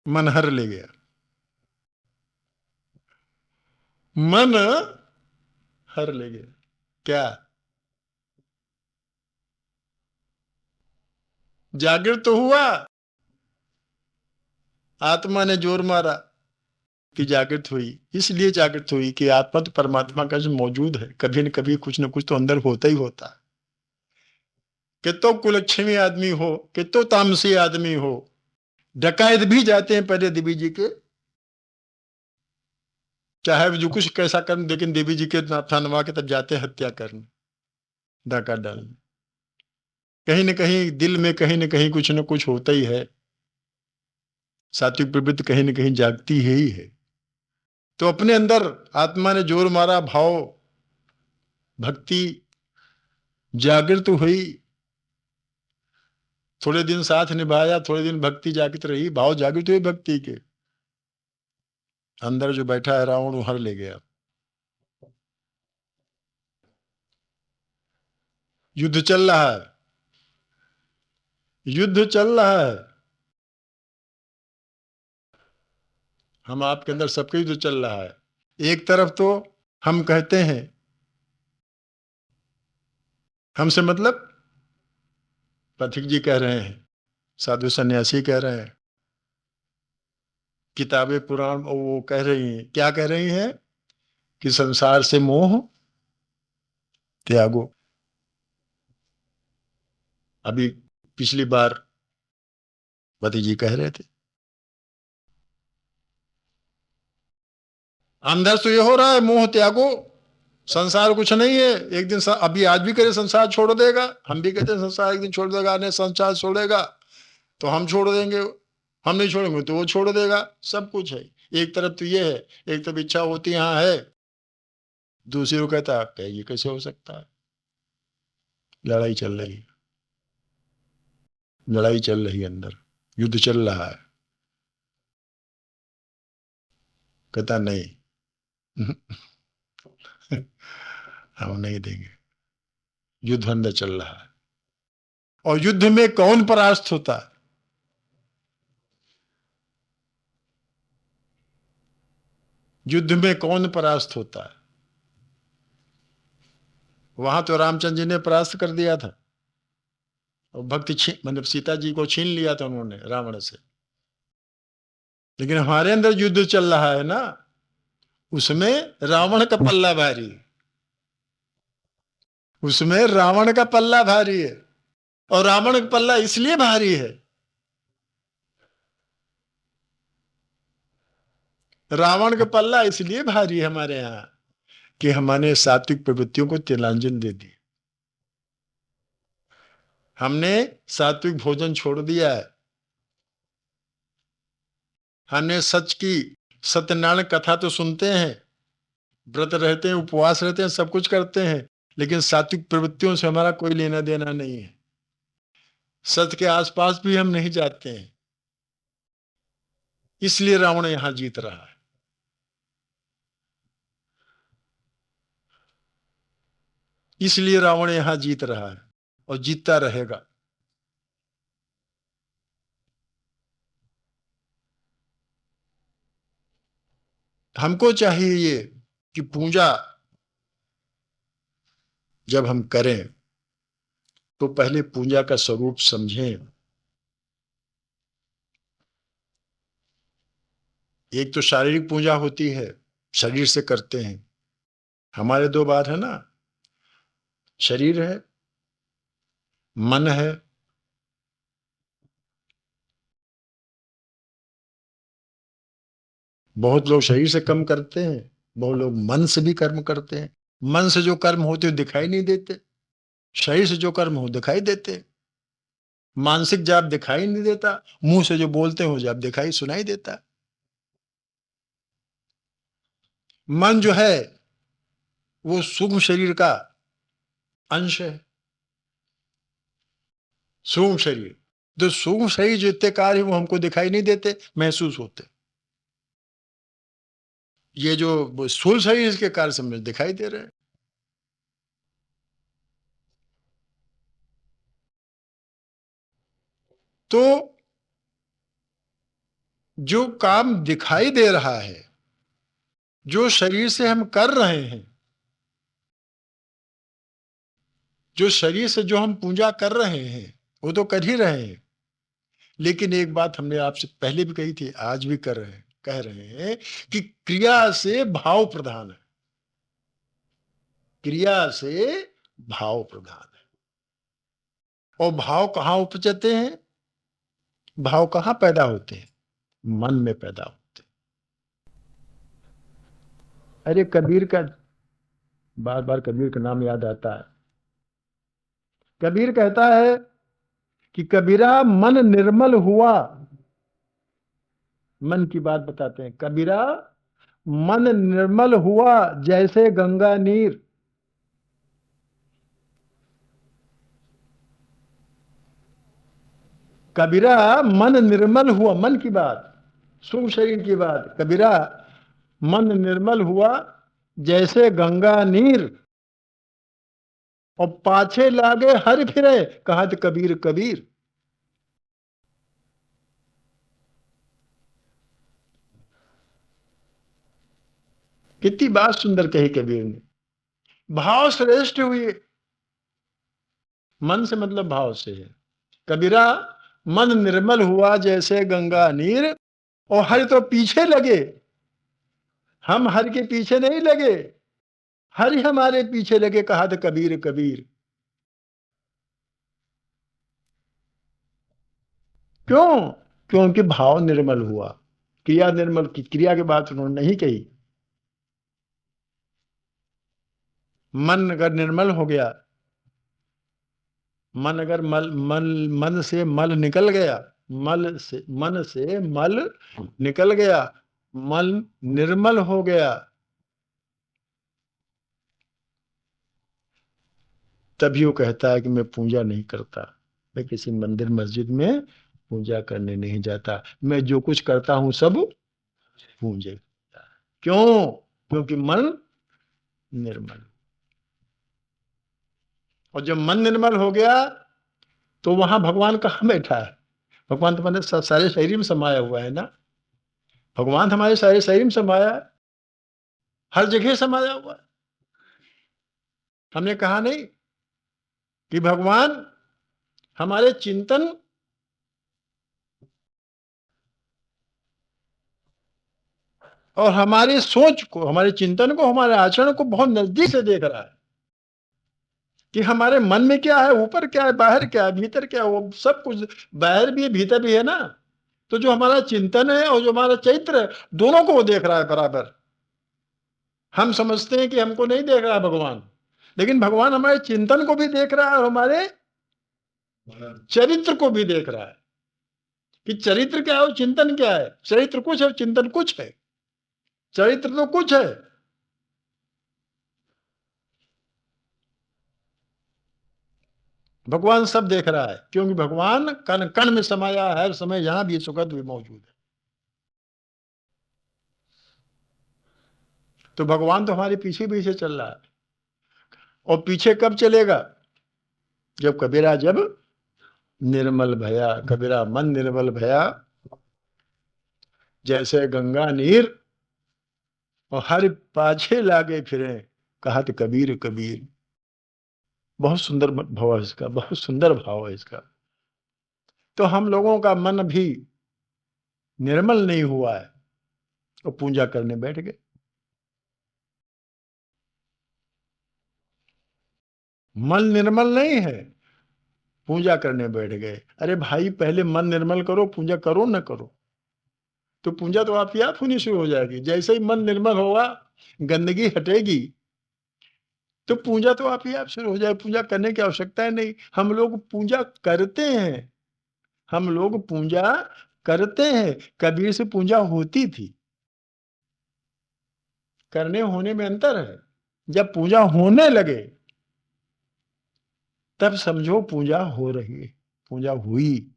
Speaker 1: मन हर ले गया। मन हर ले गया। क्या? जागृत तो हुआ, आत्मा ने जोर मारा कि जागृत हुई। इसलिए जागृत हुई कि आत्मा तो परमात्मा का जो मौजूद है, कभी न कभी कुछ न कुछ तो अंदर होता ही होता है। कि तो कुलक्षणी आदमी हो, कि तो तामसी आदमी हो, डकैत भी जाते हैं पहले देवी जी के, चाहे जो कुछ कैसा कर्म, लेकिन देवी जी के थानवा के तब जाते हैं हत्या करने, डाका डालने। कहीं न कहीं दिल में कहीं न कहीं कुछ न कुछ होता ही है, सात्विक प्रवृत्ति कहीं न कहीं जागती ही है। तो अपने अंदर आत्मा ने जोर मारा, भाव भक्ति जागृत हुई। थोड़े दिन साथ निभाया, थोड़े दिन भक्ति जागृत रही, भाव जागृत हुए भक्ति के। अंदर जो बैठा है रावण वो हर ले गया। युद्ध चल रहा है, युद्ध चल रहा है। हम आपके अंदर सबके युद्ध चल रहा है। एक तरफ तो हम कहते हैं, हमसे मतलब पथिक जी कह रहे हैं, साधु सन्यासी कह रहे हैं, किताबें पुराण वो कह रही हैं, क्या कह रही हैं कि संसार से मोह त्यागो। अभी पिछली बार पति जी कह रहे थे, अंदर तो ये हो रहा है मोह त्यागो, संसार कुछ नहीं है, एक दिन अभी आज भी करे संसार छोड़ देगा, हम भी कहते हैं संसार एक दिन छोड़ देगा, नहीं संसार छोड़ेगा तो हम छोड़ देंगे, हम नहीं छोड़ेंगे तो वो छोड़ देगा। सब कुछ है। एक तरफ तो ये है, एक तरफ इच्छा होती यहाँ है, दूसरी को कहता है ये कैसे हो सकता है। लड़ाई चल रही है, लड़ाई चल रही है, अंदर युद्ध चल रहा है। कहता नहीं हम नहीं देंगे। युद्ध अंदर चल रहा है, और युद्ध में कौन परास्त होता है? युद्ध में कौन परास्त होता है? वहां तो रामचंद्र जी ने परास्त कर दिया था, और भक्ति मतलब सीता जी को छीन लिया था उन्होंने रावण से। लेकिन हमारे अंदर युद्ध चल रहा है ना, उसमें रावण का पल्ला भारी है, उसमें रावण का पल्ला भारी है। और रावण का पल्ला इसलिए भारी है, रावण का पल्ला इसलिए भारी है हमारे यहां कि हमने सात्विक प्रवृत्तियों को तिलांजन दे दी। हमने सात्विक भोजन छोड़ दिया है, हमने सच की सत्यनारायण कथा तो सुनते हैं, व्रत रहते हैं, उपवास रहते हैं, सब कुछ करते हैं, लेकिन सात्विक प्रवृत्तियों से हमारा कोई लेना देना नहीं है। सत्य के आसपास भी हम नहीं जाते हैं, इसलिए रावण यहां जीत रहा है। इसलिए रावण यहां जीत रहा है और जीतता रहेगा। हमको चाहिए ये कि पूजा जब हम करें तो पहले पूजा का स्वरूप समझें। एक तो शारीरिक पूजा होती है, शरीर से करते हैं। हमारे दो बात है ना, शरीर है, मन है। बहुत लोग शरीर से कम करते हैं, बहुत लोग मन से भी कर्म करते हैं। मन से जो कर्म होते दिखाई नहीं देते, शरीर से जो कर्म हो दिखाई देते। मानसिक जाप दिखाई नहीं देता, मुंह से जो बोलते हो जाप दिखाई सुनाई देता। मन जो है वो सूक्ष्म शरीर का अंश है, सूक्ष्म शरीर। तो सूक्ष्म शरीर जितने कार्य हैं वो हमको दिखाई नहीं देते, महसूस होते। ये जो स्थूल शरीर इसके कार्य समझ दिखाई दे रहे हैं। तो जो काम दिखाई दे रहा है, जो शरीर से हम कर रहे हैं, जो शरीर से जो हम पूजा कर रहे हैं वो तो कर ही रहे हैं, लेकिन एक बात हमने आपसे पहले भी कही थी, आज भी कह रहे हैं कि क्रिया से भाव प्रधान है। क्रिया से भाव प्रधान है। और भाव कहाँ उपजते हैं? भाव कहाँ पैदा होते हैं? मन में पैदा होते हैं। अरे कबीर का बार बार कबीर का नाम याद आता है। कबीर कहता है कि कबीरा मन निर्मल हुआ। मन की बात बताते हैं। कबीरा मन निर्मल हुआ जैसे गंगा नीर। कबीरा मन निर्मल हुआ, मन की बात, सूक्ष्म शरीर की बात। कबीरा मन निर्मल हुआ जैसे गंगा नीर, और पाछे लागे हर फिरे कहत कबीर कबीर। कितनी बात सुंदर कही कबीर ने। भाव श्रेष्ठ हुए। मन से मतलब भाव से है। कबीरा मन निर्मल हुआ जैसे गंगा नीर, और हर तो पीछे लगे। हम हर के पीछे नहीं लगे, हर ही हमारे पीछे लगे कहत कबीर कबीर। क्यों? क्योंकि भाव निर्मल हुआ। क्रिया निर्मल की, क्रिया की बात उन्होंने नहीं कही। मन अगर निर्मल हो गया, मन अगर मन से मल निकल गया, मन से मल निकल गया, मन निर्मल हो गया, तभी वो कहता है कि मैं पूजा नहीं करता, मैं किसी मंदिर मस्जिद में पूजा करने नहीं जाता, मैं जो कुछ करता हूं सब पूजे। क्यों? क्योंकि मन निर्मल। और जब मन निर्मल हो गया तो वहां भगवान कहाँ बैठा है? भगवान तो मैंने सारे शरीर में समाया हुआ है ना। भगवान हमारे सारे शरीर में समाया है, हर जगह समाया हुआ है। हमने कहा नहीं कि भगवान हमारे चिंतन और हमारे सोच को, हमारे चिंतन को, हमारे आचरण को बहुत नजदीक से देख रहा है कि हमारे मन में क्या है, ऊपर क्या है, बाहर क्या है, भीतर क्या है। वो सब कुछ बाहर भी है, भीतर भी है ना। तो जो हमारा चिंतन है और जो हमारा चरित्र है, दोनों को वो देख रहा है बराबर। हम समझते हैं कि हमको नहीं देख रहा है भगवान, लेकिन भगवान हमारे चिंतन को भी देख रहा है और हमारे चरित्र को भी देख रहा है कि चरित्र क्या है और चिंतन क्या है। चरित्र कुछ है, चिंतन कुछ है। चरित्र तो कुछ है। भगवान सब देख रहा है, क्योंकि भगवान कण कण में समाया है, हर समय यहां भी सुगंध भी मौजूद है। तो भगवान तो हमारे पीछे पीछे चल रहा है। और पीछे कब चलेगा? जब कबीरा जब निर्मल भया। कबीरा मन निर्मल भया जैसे गंगा नीर, और हर पाछे लागे फिरे कहत कबीर कबीर। बहुत सुंदर भाव है इसका, बहुत सुंदर भाव है इसका। तो हम लोगों का मन भी निर्मल नहीं हुआ है और पूजा करने बैठ गए। मन निर्मल नहीं है, पूजा करने बैठ गए। अरे भाई, पहले मन निर्मल करो, पूजा करो न करो, तो पूजा तो आप ही आप होनी शुरू हो जाएगी। जैसे ही मन निर्मल होगा, गंदगी हटेगी, तो पूजा तो आप ही आप शुरू हो जाए। पूजा करने की आवश्यकता है नहीं। हम लोग पूजा करते हैं, हम लोग पूजा करते हैं। कबीर से पूजा होती थी। करने होने में अंतर है। जब पूजा होने लगे तब समझो पूजा हो रही है, पूजा हुई।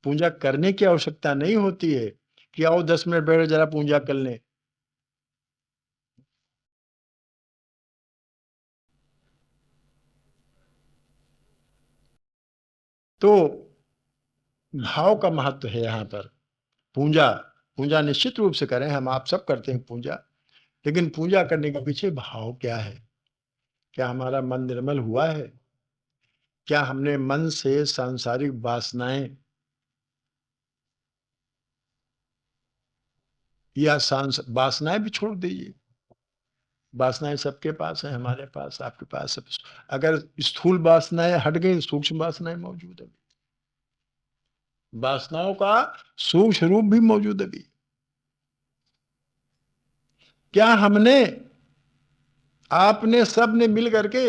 Speaker 1: पूजा करने की आवश्यकता नहीं होती है कि आओ 10 मिनट बैठ जरा पूजा कर लें। तो भाव का महत्व है यहाँ पर। पूजा पूजा निश्चित रूप से करें, हम आप सब करते हैं पूजा, लेकिन पूजा करने के पीछे भाव क्या है? क्या हमारा मन निर्मल हुआ है? क्या हमने मन से सांसारिक वासनाएं या वासनाएं भी छोड़ दीजिए। वासनाएं सबके पास है, हमारे पास, आपके पास, सब। अगर स्थूल वासनाएं हट गई, सूक्ष्म वासनाएं मौजूद है। वासनाओं का सूक्ष्म रूप भी मौजूद है भी। क्या हमने, आपने, सब ने मिल करके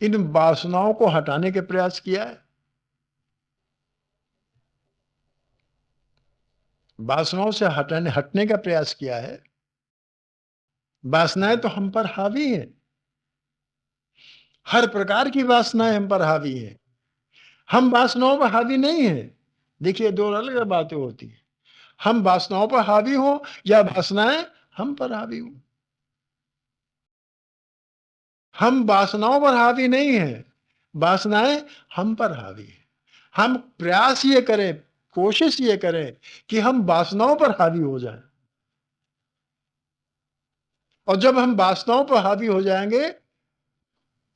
Speaker 1: इन वासनाओं को हटाने के प्रयास किया है? वासनाओं से हटने का प्रयास किया है। वासनाएं तो हम पर हावी हैं, हर प्रकार की वासनाएं हम पर हावी हैं। हम वासनाओं पर हावी नहीं है। देखिए, दो अलग बातें होती है। हम वासनाओं पर हावी हो या वासनाएं हम पर हावी हो। हम वासनाओं पर हावी नहीं है, वासनाएं हम पर हावी है। हम प्रयास ये करें, कोशिश ये करें कि हम वासनाओं पर हावी हो जाएं। और जब हम वासनाओं पर हावी हो जाएंगे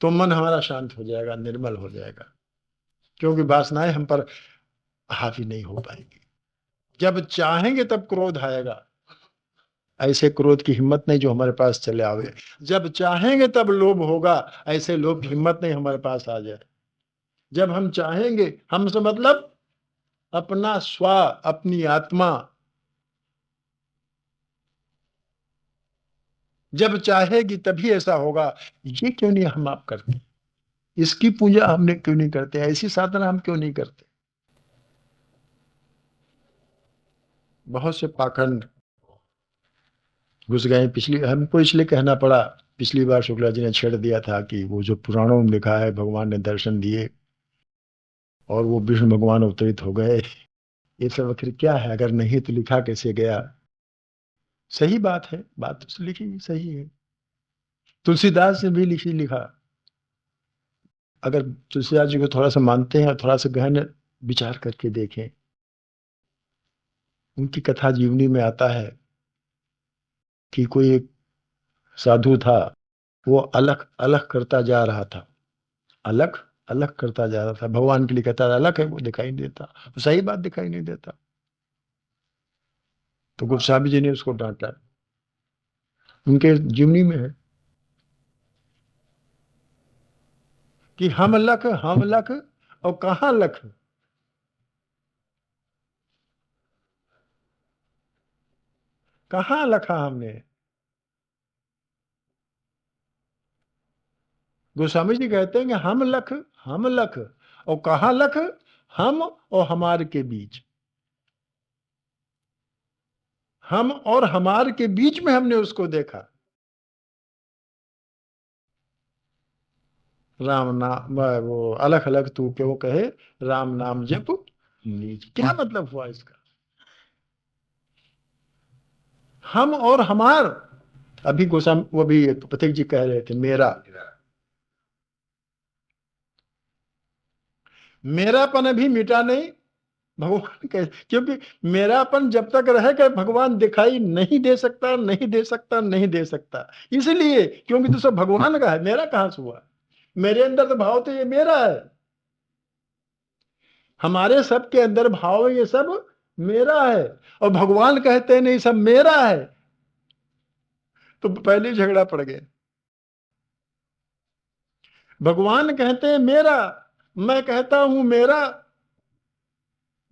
Speaker 1: तो मन हमारा शांत हो जाएगा, निर्मल हो जाएगा, क्योंकि वासनाएं हम पर हावी नहीं हो पाएंगी। जब चाहेंगे तब क्रोध आएगा, ऐसे क्रोध की हिम्मत नहीं जो हमारे पास चले आवे। जब चाहेंगे तब लोभ होगा, ऐसे लोभ की हिम्मत नहीं हमारे पास आ जाए। जब हम चाहेंगे, हमसे मतलब अपना स्व, अपनी आत्मा, जब चाहेगी तभी ऐसा होगा। ये क्यों नहीं हम आप करते? इसकी पूजा हमने क्यों नहीं करते? ऐसी साधना हम क्यों नहीं करते? बहुत से पाखंड घुस गए। हमको इसलिए कहना पड़ा, पिछली बार शुक्ला जी ने छेड़ दिया था कि वो जो पुराणों में लिखा है भगवान ने दर्शन दिए और वो विष्णु भगवान अवतरित हो गए, ये सब आखिर क्या है? अगर नहीं तो लिखा कैसे गया? सही बात है, बात तो लिखी सही है। तुलसीदास ने भी लिखा। अगर तुलसीदास जी को थोड़ा सा मानते हैं और थोड़ा सा गहन विचार करके देखें, उनकी कथा जीवनी में आता है कि कोई एक साधु था, वो अलग अलग करता जा रहा था, अलग अलग करता जा रहा था। भगवान के लिए कहता था अलग है, वो दिखाई नहीं देता, तो सही बात दिखाई नहीं देता। तो गोस्वामी जी ने उसको डांटा, उनके जीवनी में है कि हम लख और कहां लख। कहां लखा हमने? गोस्वामी जी कहते हैं कि हम लख और कहां लख? हम और हमारे के बीच, हम और हमारे के बीच में हमने उसको देखा। राम नाम, वो अलग अलग तू के वो कहे राम नाम जप नीच। क्या मतलब हुआ इसका? हम और हमार। अभी गोस्वामी, वो भी पथिक जी कह रहे थे मेरापन अभी मिटा नहीं। भगवान कह, क्योंकि मेरापन जब तक रहेगा भगवान दिखाई नहीं दे सकता, नहीं दे सकता, नहीं दे सकता। इसलिए क्योंकि तो सब भगवान का है, मेरा कहां से हुआ? मेरे अंदर तो भाव तो ये मेरा है, हमारे सब के अंदर भाव ये सब मेरा है। और भगवान कहते हैं नहीं, सब मेरा है। तो पहले झगड़ा पड़ गया। भगवान कहते हैं मेरा, मैं कहता हूं मेरा,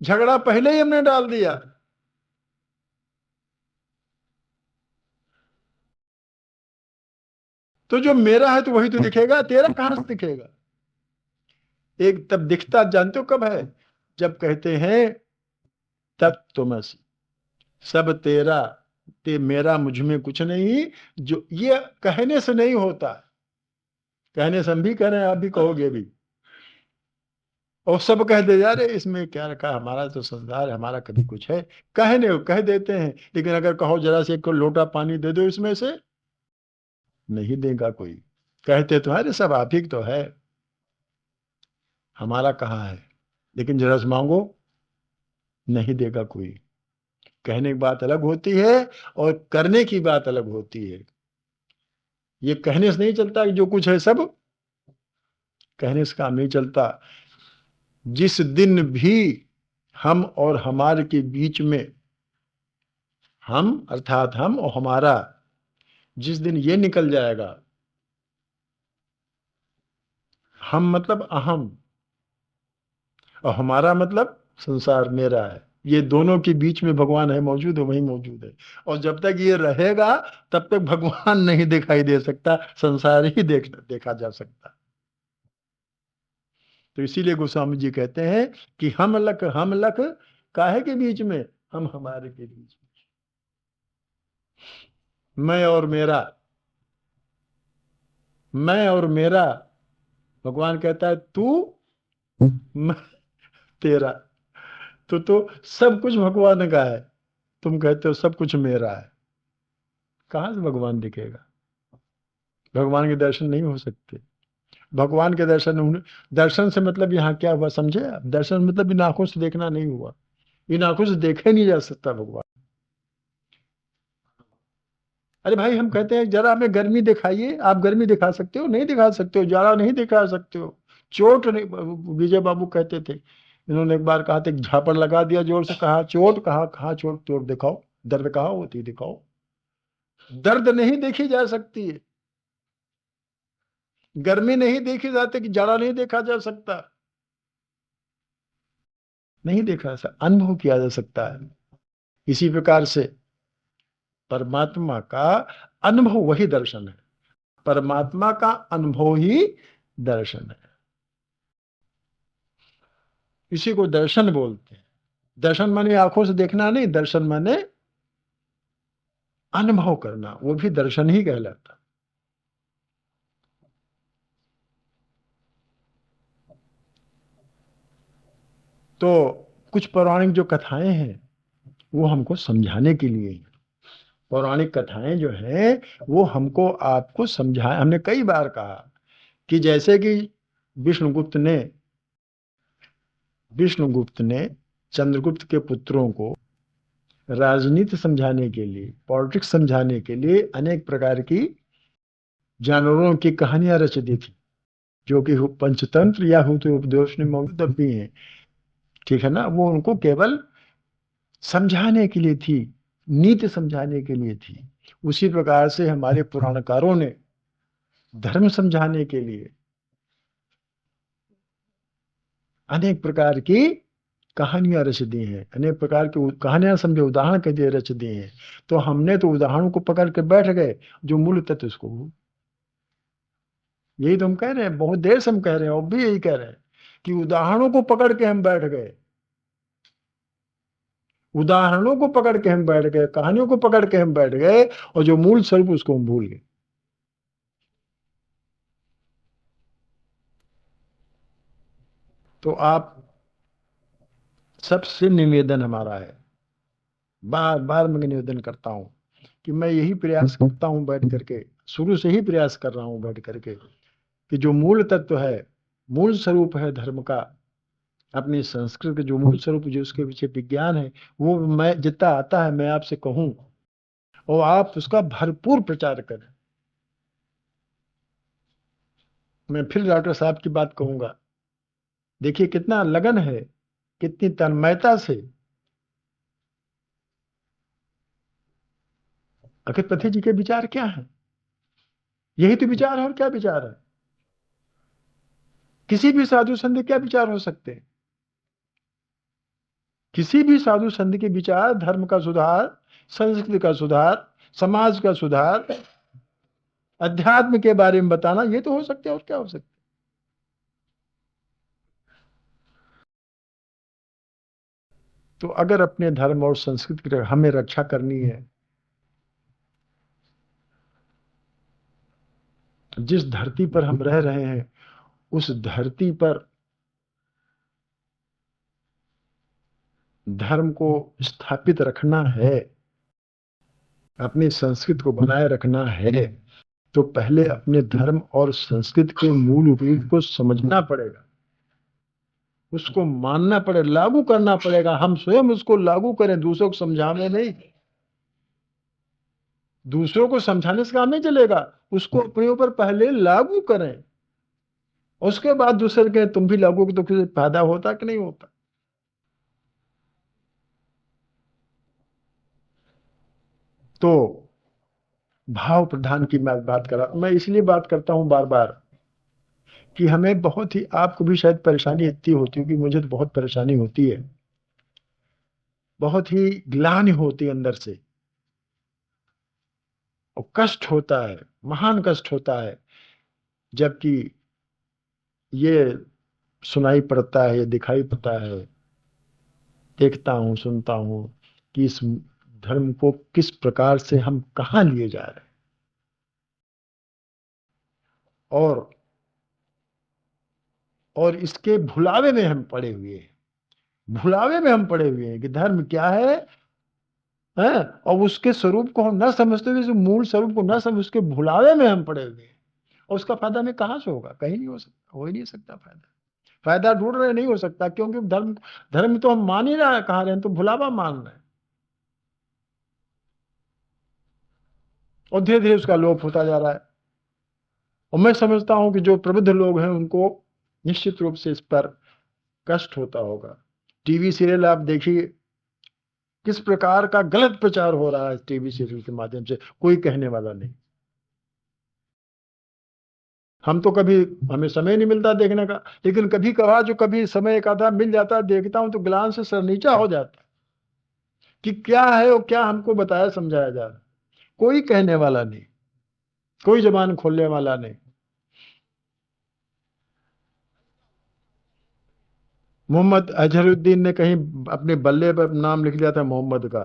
Speaker 1: झगड़ा पहले ही हमने डाल दिया। तो जो मेरा है तो वही तो दिखेगा, तेरा कहां से दिखेगा? एक तब दिखता जानते हो कब है? जब कहते हैं तत्त्वमसि, सब तेरा, मेरा मुझ में कुछ नहीं। जो ये कहने से नहीं होता, कहने से हम भी कह रहे हैं, आप भी कहोगे भी। और सब कह दे यार इसमें क्या रखा, हमारा तो संसार है, हमारा कभी कुछ है, कहने कह देते हैं। लेकिन अगर कहो जरा से एक लोटा पानी दे दो इसमें से, नहीं देगा कोई। कहते तो अरे सब आप ही तो है, हमारा कहाँ है, लेकिन जरा से मांगो, नहीं देगा कोई। कहने की बात अलग होती है और करने की बात अलग होती है। ये कहने से नहीं चलता कि जो कुछ है सब, कहने से काम नहीं चलता। जिस दिन भी हम और हमारे के बीच में, हम अर्थात हम और हमारा, जिस दिन ये निकल जाएगा, हम मतलब अहम और हमारा मतलब संसार मेरा है, ये दोनों के बीच में भगवान है, मौजूद है, वही मौजूद है। और जब तक ये रहेगा तब तक भगवान नहीं दिखाई दे सकता, संसार ही देखा जा सकता। तो इसीलिए गोस्वामी जी कहते हैं कि हम लख काहे के बीच में, हम हमारे के बीच में, मैं और मेरा, मैं और मेरा। भगवान कहता है तू, मैं तेरा। तो सब कुछ भगवान का है, तुम कहते हो सब कुछ मेरा है। कहां से भगवान दिखेगा? भगवान के दर्शन नहीं हो सकते। भगवान के दर्शन से मतलब यहाँ क्या हुआ समझे आप? दर्शन मतलब इन आंखों से देखना नहीं हुआ, इन आंखों से देखे नहीं जा सकता भगवान। अरे भाई हम कहते हैं जरा हमें गर्मी दिखाइए, आप गर्मी दिखा सकते हो? नहीं दिखा सकते हो। जाड़ा नहीं दिखा सकते हो। चोट नहीं। विजय बाबू कहते थे, इन्होंने एक बार कहा था, झापड़ लगा दिया जोर से, कहा चोट, कहा चोट, चोट दिखाओ, दर्द कहाँ होती दिखाओ। दर्द नहीं देखी जा सकती है, गर्मी नहीं देखी जाती, कि जाड़ा नहीं देखा जा सकता, नहीं देखा जा सकता, अनुभव किया जा सकता है। इसी प्रकार से परमात्मा का अनुभव वही दर्शन है, परमात्मा का अनुभव ही दर्शन है। इसी को दर्शन बोलते हैं। दर्शन माने आंखों से देखना नहीं, दर्शन माने अनुभव करना, वो भी दर्शन ही कहलाता। तो कुछ पौराणिक जो कथाएं हैं वो हमको समझाने के लिए हैं। पौराणिक कथाएं जो हैं वो हमको आपको समझाए। हमने कई बार कहा कि जैसे कि विष्णुगुप्त ने विष्णुगुप्त ने चंद्रगुप्त के पुत्रों को राजनीति समझाने के लिए, पॉलिटिक्स समझाने के लिए अनेक प्रकार की जानवरों की कहानियां रच दी थी, जो कि पंचतंत्र या हुतो उपदेश में मौजूद अब भी हैं। ठीक है ना? वो उनको केवल समझाने के लिए थी, नीति समझाने के लिए थी। उसी प्रकार से हमारे पुराणकारों ने धर्म समझाने के लिए अनेक प्रकार की कहानियां रच दी हैं, अनेक प्रकार की कहानियां समझे, उदाहरण के दिए रच दिए हैं। तो हमने तो उदाहरणों को पकड़ के बैठ गए, जो मूल तत्व उसको यही तो हम कह रहे हैं, बहुत देर से हम कह रहे हैं, और भी यही कह रहे हैं कि उदाहरणों को पकड़ के हम बैठ गए, उदाहरणों को पकड़ के हम बैठ गए, कहानियों को पकड़ के हम बैठ गए, और जो मूल स्वरूप उसको हम भूल गए। तो आप सबसे निवेदन हमारा है, बार बार मैं निवेदन करता हूं कि मैं यही प्रयास करता हूं बैठ करके, शुरू से ही प्रयास कर रहा हूं बैठ करके, कि जो मूल तत्व है, मूल स्वरूप है धर्म का, अपनी संस्कृत के जो मूल स्वरूप, जो उसके पीछे विज्ञान है, वो मैं जितना आता है मैं आपसे कहूं, और आप उसका भरपूर प्रचार करें। मैं फिर डॉक्टर साहब की बात कहूंगा, देखिए कितना लगन है, कितनी तन्मयता से। अखिलपति जी के विचार क्या है? यही तो विचार है, और क्या विचार है? किसी भी साधु संत के क्या विचार हो सकते हैं? किसी भी साधु संत के विचार धर्म का सुधार, संस्कृति का सुधार, समाज का सुधार, अध्यात्म के बारे में बताना, ये तो हो सकते हैं, और क्या हो सकते हैं? तो अगर अपने धर्म और संस्कृति की हमें रक्षा करनी है, जिस धरती पर हम रह रहे हैं, उस धरती पर धर्म को स्थापित रखना है, अपनी संस्कृति को बनाए रखना है, तो पहले अपने धर्म और संस्कृति के मूल उपयोग को समझना पड़ेगा, उसको मानना पड़ेगा, लागू करना पड़ेगा। हम स्वयं उसको लागू करें, दूसरों को समझाने नहीं। दूसरों को समझाने से काम नहीं चलेगा, उसको अपने ऊपर पहले लागू करें, उसके बाद दूसरे के तुम भी लागू तो किसी फायदा होता कि नहीं होता। तो भाव प्रधान की मैं बात कर रहा, मैं इसलिए बात करता हूं बार बार कि हमें बहुत ही, आपको भी शायद परेशानी इतनी होती है कि मुझे तो बहुत परेशानी होती है, बहुत ही ग्लानि होती है अंदर से, और कष्ट होता है, महान कष्ट होता है, जबकि ये सुनाई पड़ता है, ये दिखाई पड़ता है, देखता हूं, सुनता हूं कि इस धर्म को किस प्रकार से हम कहां लिए जा रहे हैं। और इसके भुलावे में हम पड़े हुए हैं, भुलावे में हम पड़े हुए हैं कि धर्म क्या है, और उसके स्वरूप को हम ना समझते हुए, मूल स्वरूप को ना समझ, उसके भुलावे में हम पड़े हुए हैं। और उसका फायदा हमें कहां से होगा? कहीं नहीं हो सकता, हो ही नहीं सकता फायदा। फायदा ढूंढ रहे नहीं हो सकता, क्योंकि धर्म धर्म तो हम मान ही रहे हैं, कहा रहे हैं तो भुलावा मान रहे हैं, और धीरे धीरे उसका लोप होता जा रहा है। और मैं समझता हूं कि जो प्रबुद्ध लोग हैं उनको निश्चित रूप से इस पर कष्ट होता होगा। टीवी सीरियल आप देखिए, किस प्रकार का गलत प्रचार हो रहा है टीवी सीरियल के माध्यम से, कोई कहने वाला नहीं। हम तो कभी, हमें समय नहीं मिलता देखने का, लेकिन कभी कभार जो कभी समय एक आधा मिल जाता है, देखता हूं तो ग्लान से सर नीचा हो जाता है कि क्या है और क्या हमको बताया समझाया जा रहा है। कोई कहने वाला नहीं, कोई जबान खोलने वाला नहीं। मोहम्मद अजहरुद्दीन ने कहीं अपने बल्ले पर नाम लिख दिया था मोहम्मद का,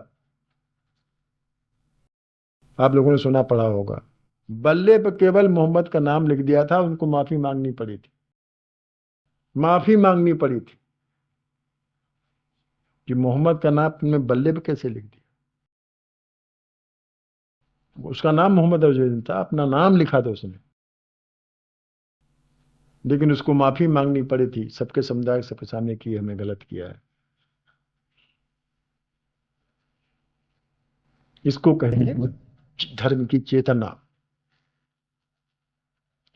Speaker 1: आप लोगों ने सुना पढ़ा होगा। बल्ले पर केवल मोहम्मद का नाम लिख दिया था, उनको माफी मांगनी पड़ी थी, माफी मांगनी पड़ी थी कि मोहम्मद का नाम तुमने बल्ले पर कैसे लिख दिया। उसका नाम मोहम्मद अजहरुद्दीन था, अपना नाम लिखा था उसने, लेकिन उसको माफी मांगनी पड़ी थी, सबके समुदाय सबके सामने की हमें गलत किया है। इसको कहते हैं धर्म की चेतना,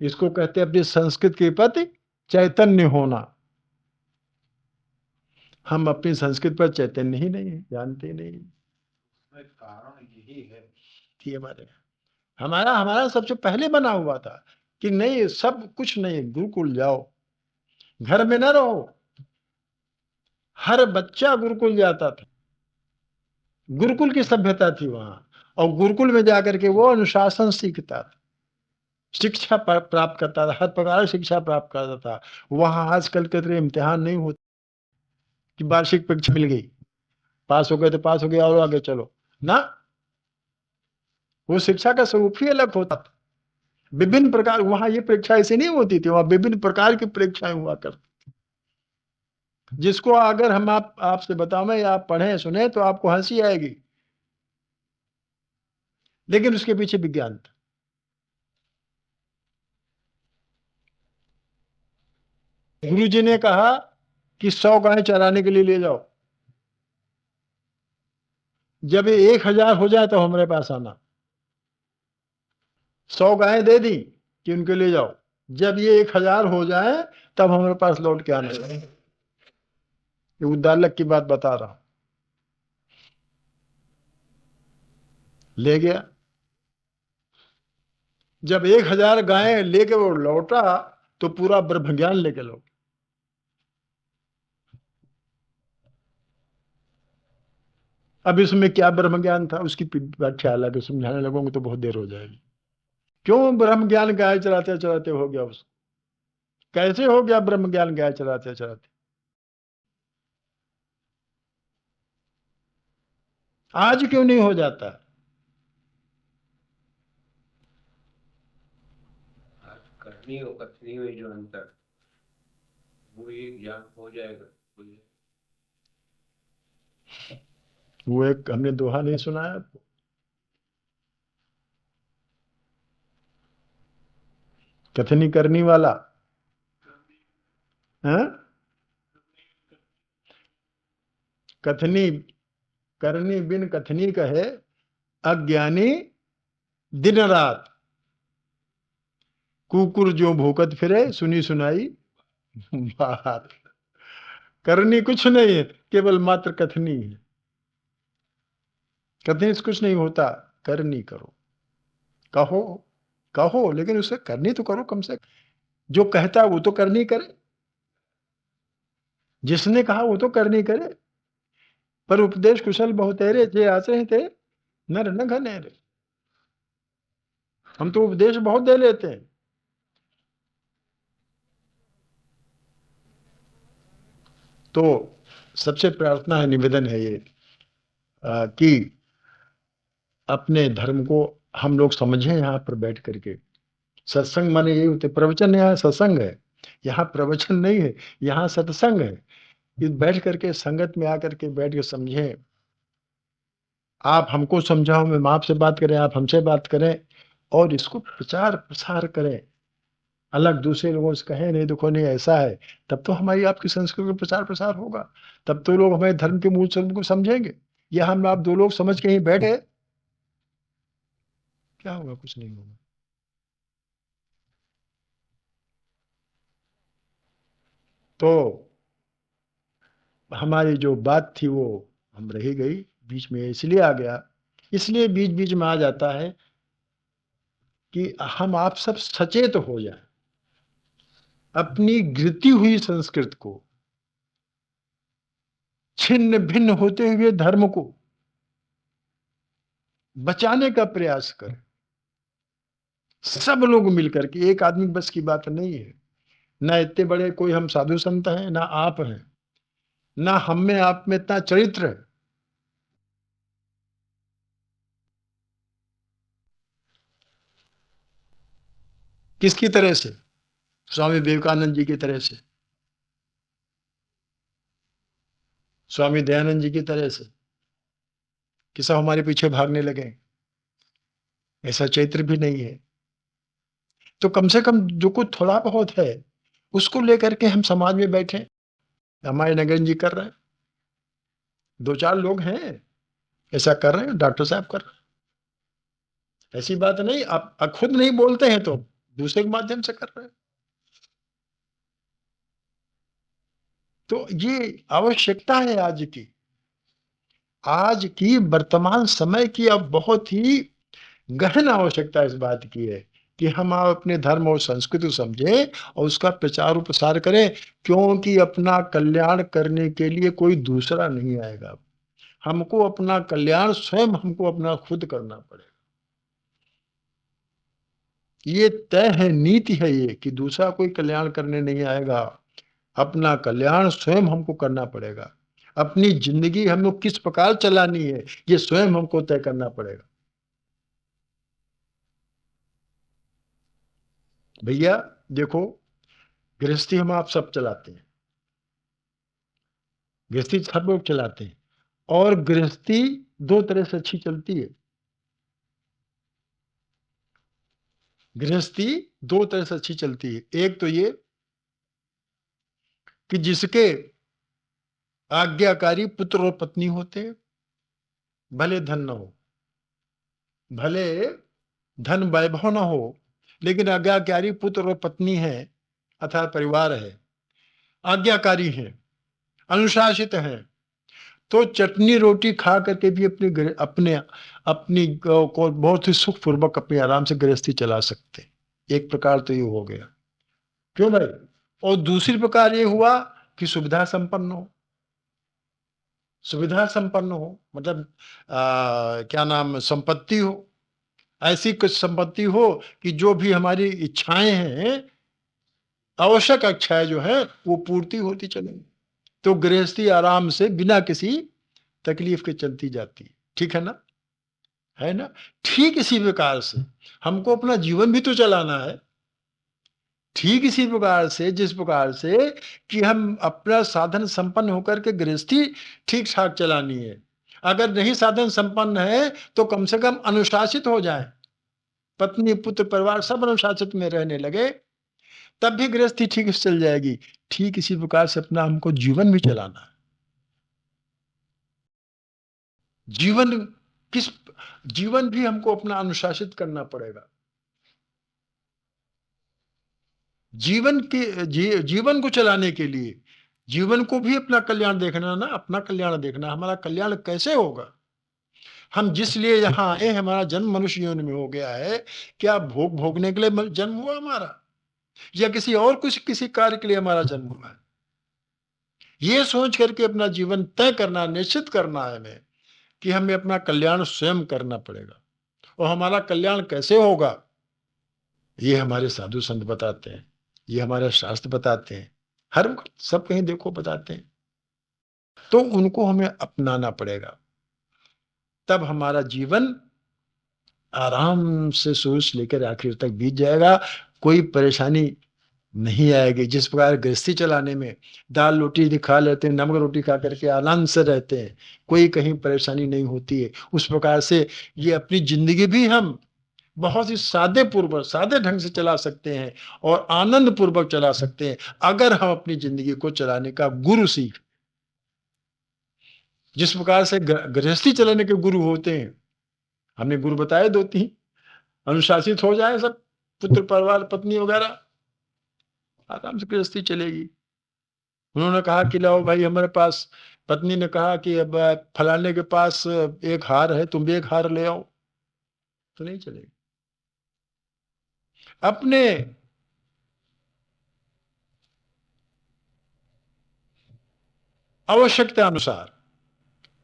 Speaker 1: इसको कहते हैं अपनी संस्कृति के प्रति चैतन्य होना। हम अपनी संस्कृति पर चैतन्य ही नहीं है, जानते ही नहीं
Speaker 3: उसमें कारण यही है
Speaker 1: कि हमारे, हमारा हमारा सबसे पहले बना हुआ था कि नहीं, सब कुछ नहीं, गुरुकुल जाओ, घर में न रहो। हर बच्चा गुरुकुल जाता था, गुरुकुल की सभ्यता थी वहां, और गुरुकुल में जाकर के वो अनुशासन सीखता था, शिक्षा प्राप्त करता था, हर प्रकार की शिक्षा प्राप्त करता था। वहां आजकल के तरह इम्तिहान नहीं होता कि वार्षिक परीक्षा मिल गई, पास हो गए तो पास हो गए और आगे चलो ना। वो शिक्षा का स्वरूप ही अलग होता था, विभिन्न प्रकार, वहां ये परीक्षा ऐसी नहीं होती थी, वहां विभिन्न प्रकार की परीक्षाएं हुआ करती, जिसको अगर हम आपसे बतावें या आप पढ़ें सुने तो आपको हंसी आएगी, लेकिन उसके पीछे विज्ञान था। गुरु जी ने कहा कि 100 गाय चराने के लिए ले जाओ, जब ये 1000 हो जाए तो हमारे पास आना। 100 गायें दे दी कि उनके ले जाओ, जब ये 1000 हो जाए तब हमारे पास लौट के आना। ये उद्दालक की बात बता रहा हूं। ले गया, जब 1000 गायें लेके वो लौटा तो पूरा ब्रह्म ज्ञान लेके लौट। अब इसमें क्या ब्रह्म ज्ञान था उसकी व्याख्या अलग है, समझाने लगोगे तो बहुत देर हो जाएगी। क्यों ब्रह्म ज्ञान गाय चराते चराते हो गया उसको, कैसे हो गया ब्रह्म ज्ञान गाय चराते चराते, आज क्यों नहीं हो जाता?
Speaker 3: आज करनी और कथनी में जो अंतर, वो ये ज्ञान हो जाएगा।
Speaker 1: वो एक हमने दोहा नहीं सुनाया आपको? कथनी करनी वाला, हाँ? कथनी करनी बिन कथनी कहे, अज्ञानी दिन रात, कुकुर जो भूकत फिरे, सुनी सुनाई बात। करनी कुछ नहीं है, केवल मात्र कथनी है। कथनी से कुछ नहीं होता, करनी करो, कहो कहो, लेकिन उसे करनी तो करो कम से कम। जो कहता है वो तो करनी करे, जिसने कहा वो तो करनी करे। पर उपदेश कुशल बहुतेरे, जे आचरण थे नर न घनेरे। हम तो उपदेश बहुत दे लेते हैं। तो सबसे प्रार्थना है, निवेदन है ये कि अपने धर्म को हम लोग समझें। यहाँ पर बैठ करके सत्संग माने यही होते, प्रवचन यहाँ सत्संग है, यहाँ प्रवचन नहीं है, यहाँ सत्संग है। कि बैठ करके संगत में आकर के बैठ के समझें। आप हमको समझाओ, हम आपसे बात करें, आप हमसे बात करें, और इसको प्रचार प्रसार करें। अलग दूसरे लोगों से कहें नहीं, देखो नहीं ऐसा है, तब तो हमारी आपकी संस्कृति का प्रचार प्रसार होगा। तब तो लोग हमारे धर्म के मूल स्वरूप को समझेंगे। या हम आप दो लोग समझ के ही बैठे, क्या होगा? कुछ नहीं होगा। तो हमारी जो बात थी वो हम रही गई बीच में, इसलिए आ गया, इसलिए बीच बीच में आ जाता है कि हम आप सब सचेत हो जाए, अपनी गिरती हुई संस्कृति को, छिन्न भिन्न होते हुए धर्म को बचाने का प्रयास करें। सब लोग मिलकर के, एक आदमी बस की बात नहीं है। ना इतने बड़े कोई हम साधु संत हैं, ना आप हैं, ना हम में आप में इतना चरित्र है। किसकी तरह से? स्वामी विवेकानंद जी की तरह से, स्वामी दयानंद जी की तरह से, कि सब हमारे पीछे भागने लगे। ऐसा चरित्र भी नहीं है। तो कम से कम जो कुछ थोड़ा बहुत है उसको लेकर के हम समाज में बैठे। हमारे नगेंद्र जी कर रहे हैं, दो चार लोग हैं ऐसा कर रहे हैं, डॉक्टर साहब कर रहे हैं। ऐसी बात नहीं, आप खुद नहीं बोलते हैं तो दूसरे के माध्यम से कर रहे हैं। तो ये आवश्यकता है आज की वर्तमान समय की। अब बहुत ही गहन आवश्यकता इस बात की है कि हम आप अपने धर्म और संस्कृति को समझें और उसका प्रचार और प्रसार करें, क्योंकि अपना कल्याण करने के लिए कोई दूसरा नहीं आएगा। हमको अपना कल्याण स्वयं हमको अपना खुद करना पड़ेगा। ये तय है, नीति है ये, कि दूसरा कोई कल्याण करने नहीं आएगा। अपना कल्याण स्वयं हमको करना पड़ेगा। अपनी जिंदगी हमको किस प्रकार चलानी है ये स्वयं हमको तय करना पड़ेगा। भैया देखो, गृहस्थी हम आप सब चलाते हैं, गृहस्थी सब लोग चलाते हैं, और गृहस्थी दो तरह से अच्छी चलती है। गृहस्थी दो तरह से अच्छी चलती है। एक तो ये कि जिसके आज्ञाकारी पुत्र और पत्नी होते हैं, भले धन न हो, भले धन वैभव न हो, लेकिन आज्ञाकारी पुत्र और पत्नी है अर्थात परिवार है, आज्ञाकारी है, अनुशासित है, तो चटनी रोटी खा करके भी अपनी को बहुत ही सुखपूर्वक अपने आराम से गृहस्थी चला सकते। एक प्रकार तो ये हो गया, क्यों भाई? और दूसरी प्रकार ये हुआ कि सुविधा संपन्न हो। सुविधा संपन्न हो मतलब क्या नाम, संपत्ति हो, ऐसी कुछ संपत्ति हो कि जो भी हमारी इच्छाएं हैं, आवश्यक इच्छाएं जो है वो पूर्ति होती चलेंगी। तो गृहस्थी आराम से बिना किसी तकलीफ के चलती जाती है। ठीक है ना? है ना? ठीक इसी प्रकार से हमको अपना जीवन भी तो चलाना है। ठीक इसी प्रकार से, जिस प्रकार से कि हम अपना साधन संपन्न होकर के गृहस्थी ठीक ठाक चलानी है। अगर नहीं साधन संपन्न है तो कम से कम अनुशासित हो जाए, पत्नी पुत्र परिवार सब अनुशासित में रहने लगे, तब भी गृहस्थी ठीक से चल जाएगी। ठीक इसी प्रकार से अपना हमको जीवन भी चलाना है। जीवन भी हमको अपना अनुशासित करना पड़ेगा। जीवन को चलाने के लिए जीवन को भी अपना कल्याण देखना ना, अपना कल्याण देखना, हमारा कल्याण कैसे होगा। हम जिस लिए यहाँ आए, हमारा जन्म मनुष्य योनि में हो गया है, क्या भोग भोगने के लिए जन्म हुआ हमारा, या किसी कार्य के लिए हमारा जन्म हुआ है। ये सोच करके अपना जीवन तय करना, निश्चित करना है हमें कि हमें अपना कल्याण स्वयं करना पड़ेगा। और हमारा कल्याण कैसे होगा, ये हमारे साधु संत बताते हैं, ये हमारे शास्त्र बताते हैं, हर वक्त सब कहीं देखो बताते हैं। तो उनको हमें अपनाना पड़ेगा, तब हमारा जीवन आराम से शुरू से लेकर आखिर तक बीत जाएगा, कोई परेशानी नहीं आएगी। जिस प्रकार गृहस्थी चलाने में दाल रोटी खा लेते हैं, नमक रोटी खा करके आनंद से रहते हैं, कोई कहीं परेशानी नहीं होती है, उस प्रकार से ये अपनी जिंदगी भी हम बहुत ही सादे ढंग से चला सकते हैं और आनंद पूर्वक चला सकते हैं, अगर हम अपनी जिंदगी को चलाने का गुरु सीख। जिस प्रकार से गृहस्थी चलाने के गुरु होते हैं, हमने गुरु बताए 2-3, अनुशासित हो जाए सब, पुत्र परिवार पत्नी वगैरह, आराम से गृहस्थी चलेगी। उन्होंने कहा कि लाओ भाई हमारे पास, पत्नी ने कहा कि अब फलाने के पास एक हार है, तुम भी एक हार ले आओ, तो नहीं चलेगी। अपने आवश्यकता अनुसार,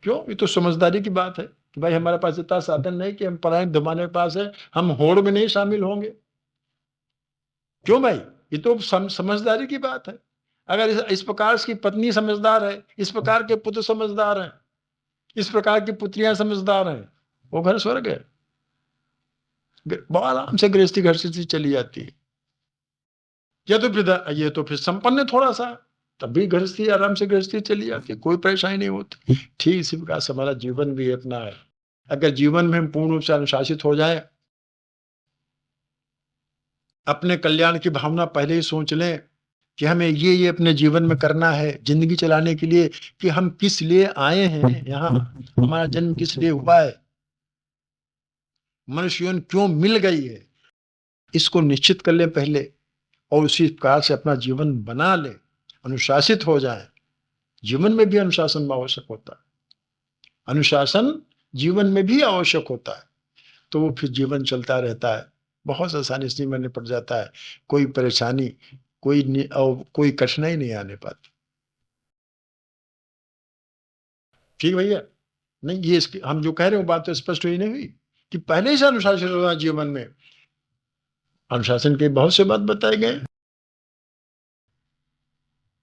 Speaker 1: क्यों, ये तो समझदारी की बात है कि भाई हमारे पास इतना साधन नहीं कि हम परायण जमाने के पास है, हम होड़ में नहीं शामिल होंगे। क्यों भाई, ये तो समझदारी की बात है। अगर इस प्रकार की पत्नी समझदार है, इस प्रकार के पुत्र समझदार हैं, इस प्रकार की पुत्रियां समझदार हैं, वो घर स्वर्ग है। बहुत आराम से गृहस्थी घर से चली जाती है। ये तो फिर संपन्न थोड़ा सा, तब भी गृहस्थी आराम से गृहस्थी चली जाती है, कोई परेशानी नहीं होती। ठीक इसी प्रकार से हमारा जीवन भी अपना है। अगर जीवन में हम पूर्ण रूप से अनुशासित हो जाए, अपने कल्याण की भावना पहले ही सोच लें कि हमें ये अपने जीवन में करना है, जिंदगी चलाने के लिए, कि हम किस लिए आए हैं यहाँ, हमारा जन्म किस लिए हुआ है, मनुष्य योनि क्यों मिल गई है, इसको निश्चित कर लें पहले, और उसी प्रकार से अपना जीवन बना ले, अनुशासित हो जाए। जीवन में भी अनुशासन आवश्यक होता है, अनुशासन जीवन में भी आवश्यक होता है, तो वो फिर जीवन चलता रहता है, बहुत आसानी से जीवन निपट जाता है, कोई परेशानी, कोई कठिनाई नहीं आने पाती। ठीक भैया, नहीं ये हम जो कह रहे हो बात तो स्पष्ट हुई नहीं हुई कि पहले से अनुशासित होना। जीवन में अनुशासन के बहुत से बात बताए गए,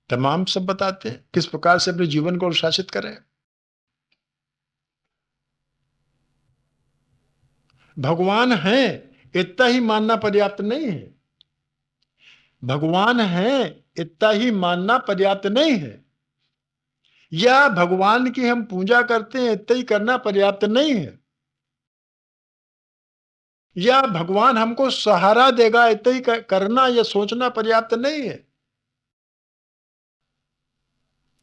Speaker 1: तमाम सब बताते हैं किस प्रकार से अपने जीवन को अनुशासित करें। भगवान है इतना ही मानना पर्याप्त नहीं है, भगवान है इतना ही मानना पर्याप्त नहीं है, या भगवान की हम पूजा करते हैं इतना ही करना पर्याप्त नहीं है, या भगवान हमको सहारा देगा इतना ही करना या सोचना पर्याप्त नहीं है।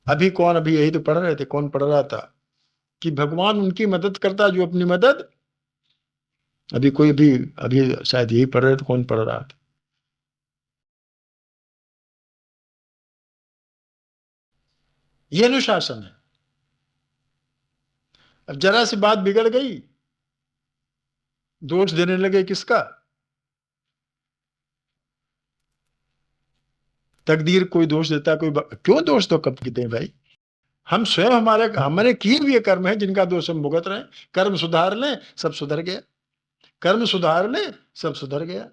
Speaker 1: अभी यही तो पढ़ रहे थे, कौन पढ़ रहा था कि भगवान उनकी मदद करता जो अपनी मदद, अभी शायद यही पढ़ रहे थे, कौन पढ़ रहा था। ये अनुशासन है। अब जरा सी बात बिगड़ गई, दोष देने लगे किसका, तकदीर कोई दोष देता, क्यों दोष तो कब दें भाई, हम स्वयं हमारे किए हुए कर्म है जिनका दोष हम भुगत रहे हैं। कर्म सुधार लें सब सुधर गया, कर्म सुधार लें सब सुधर गया।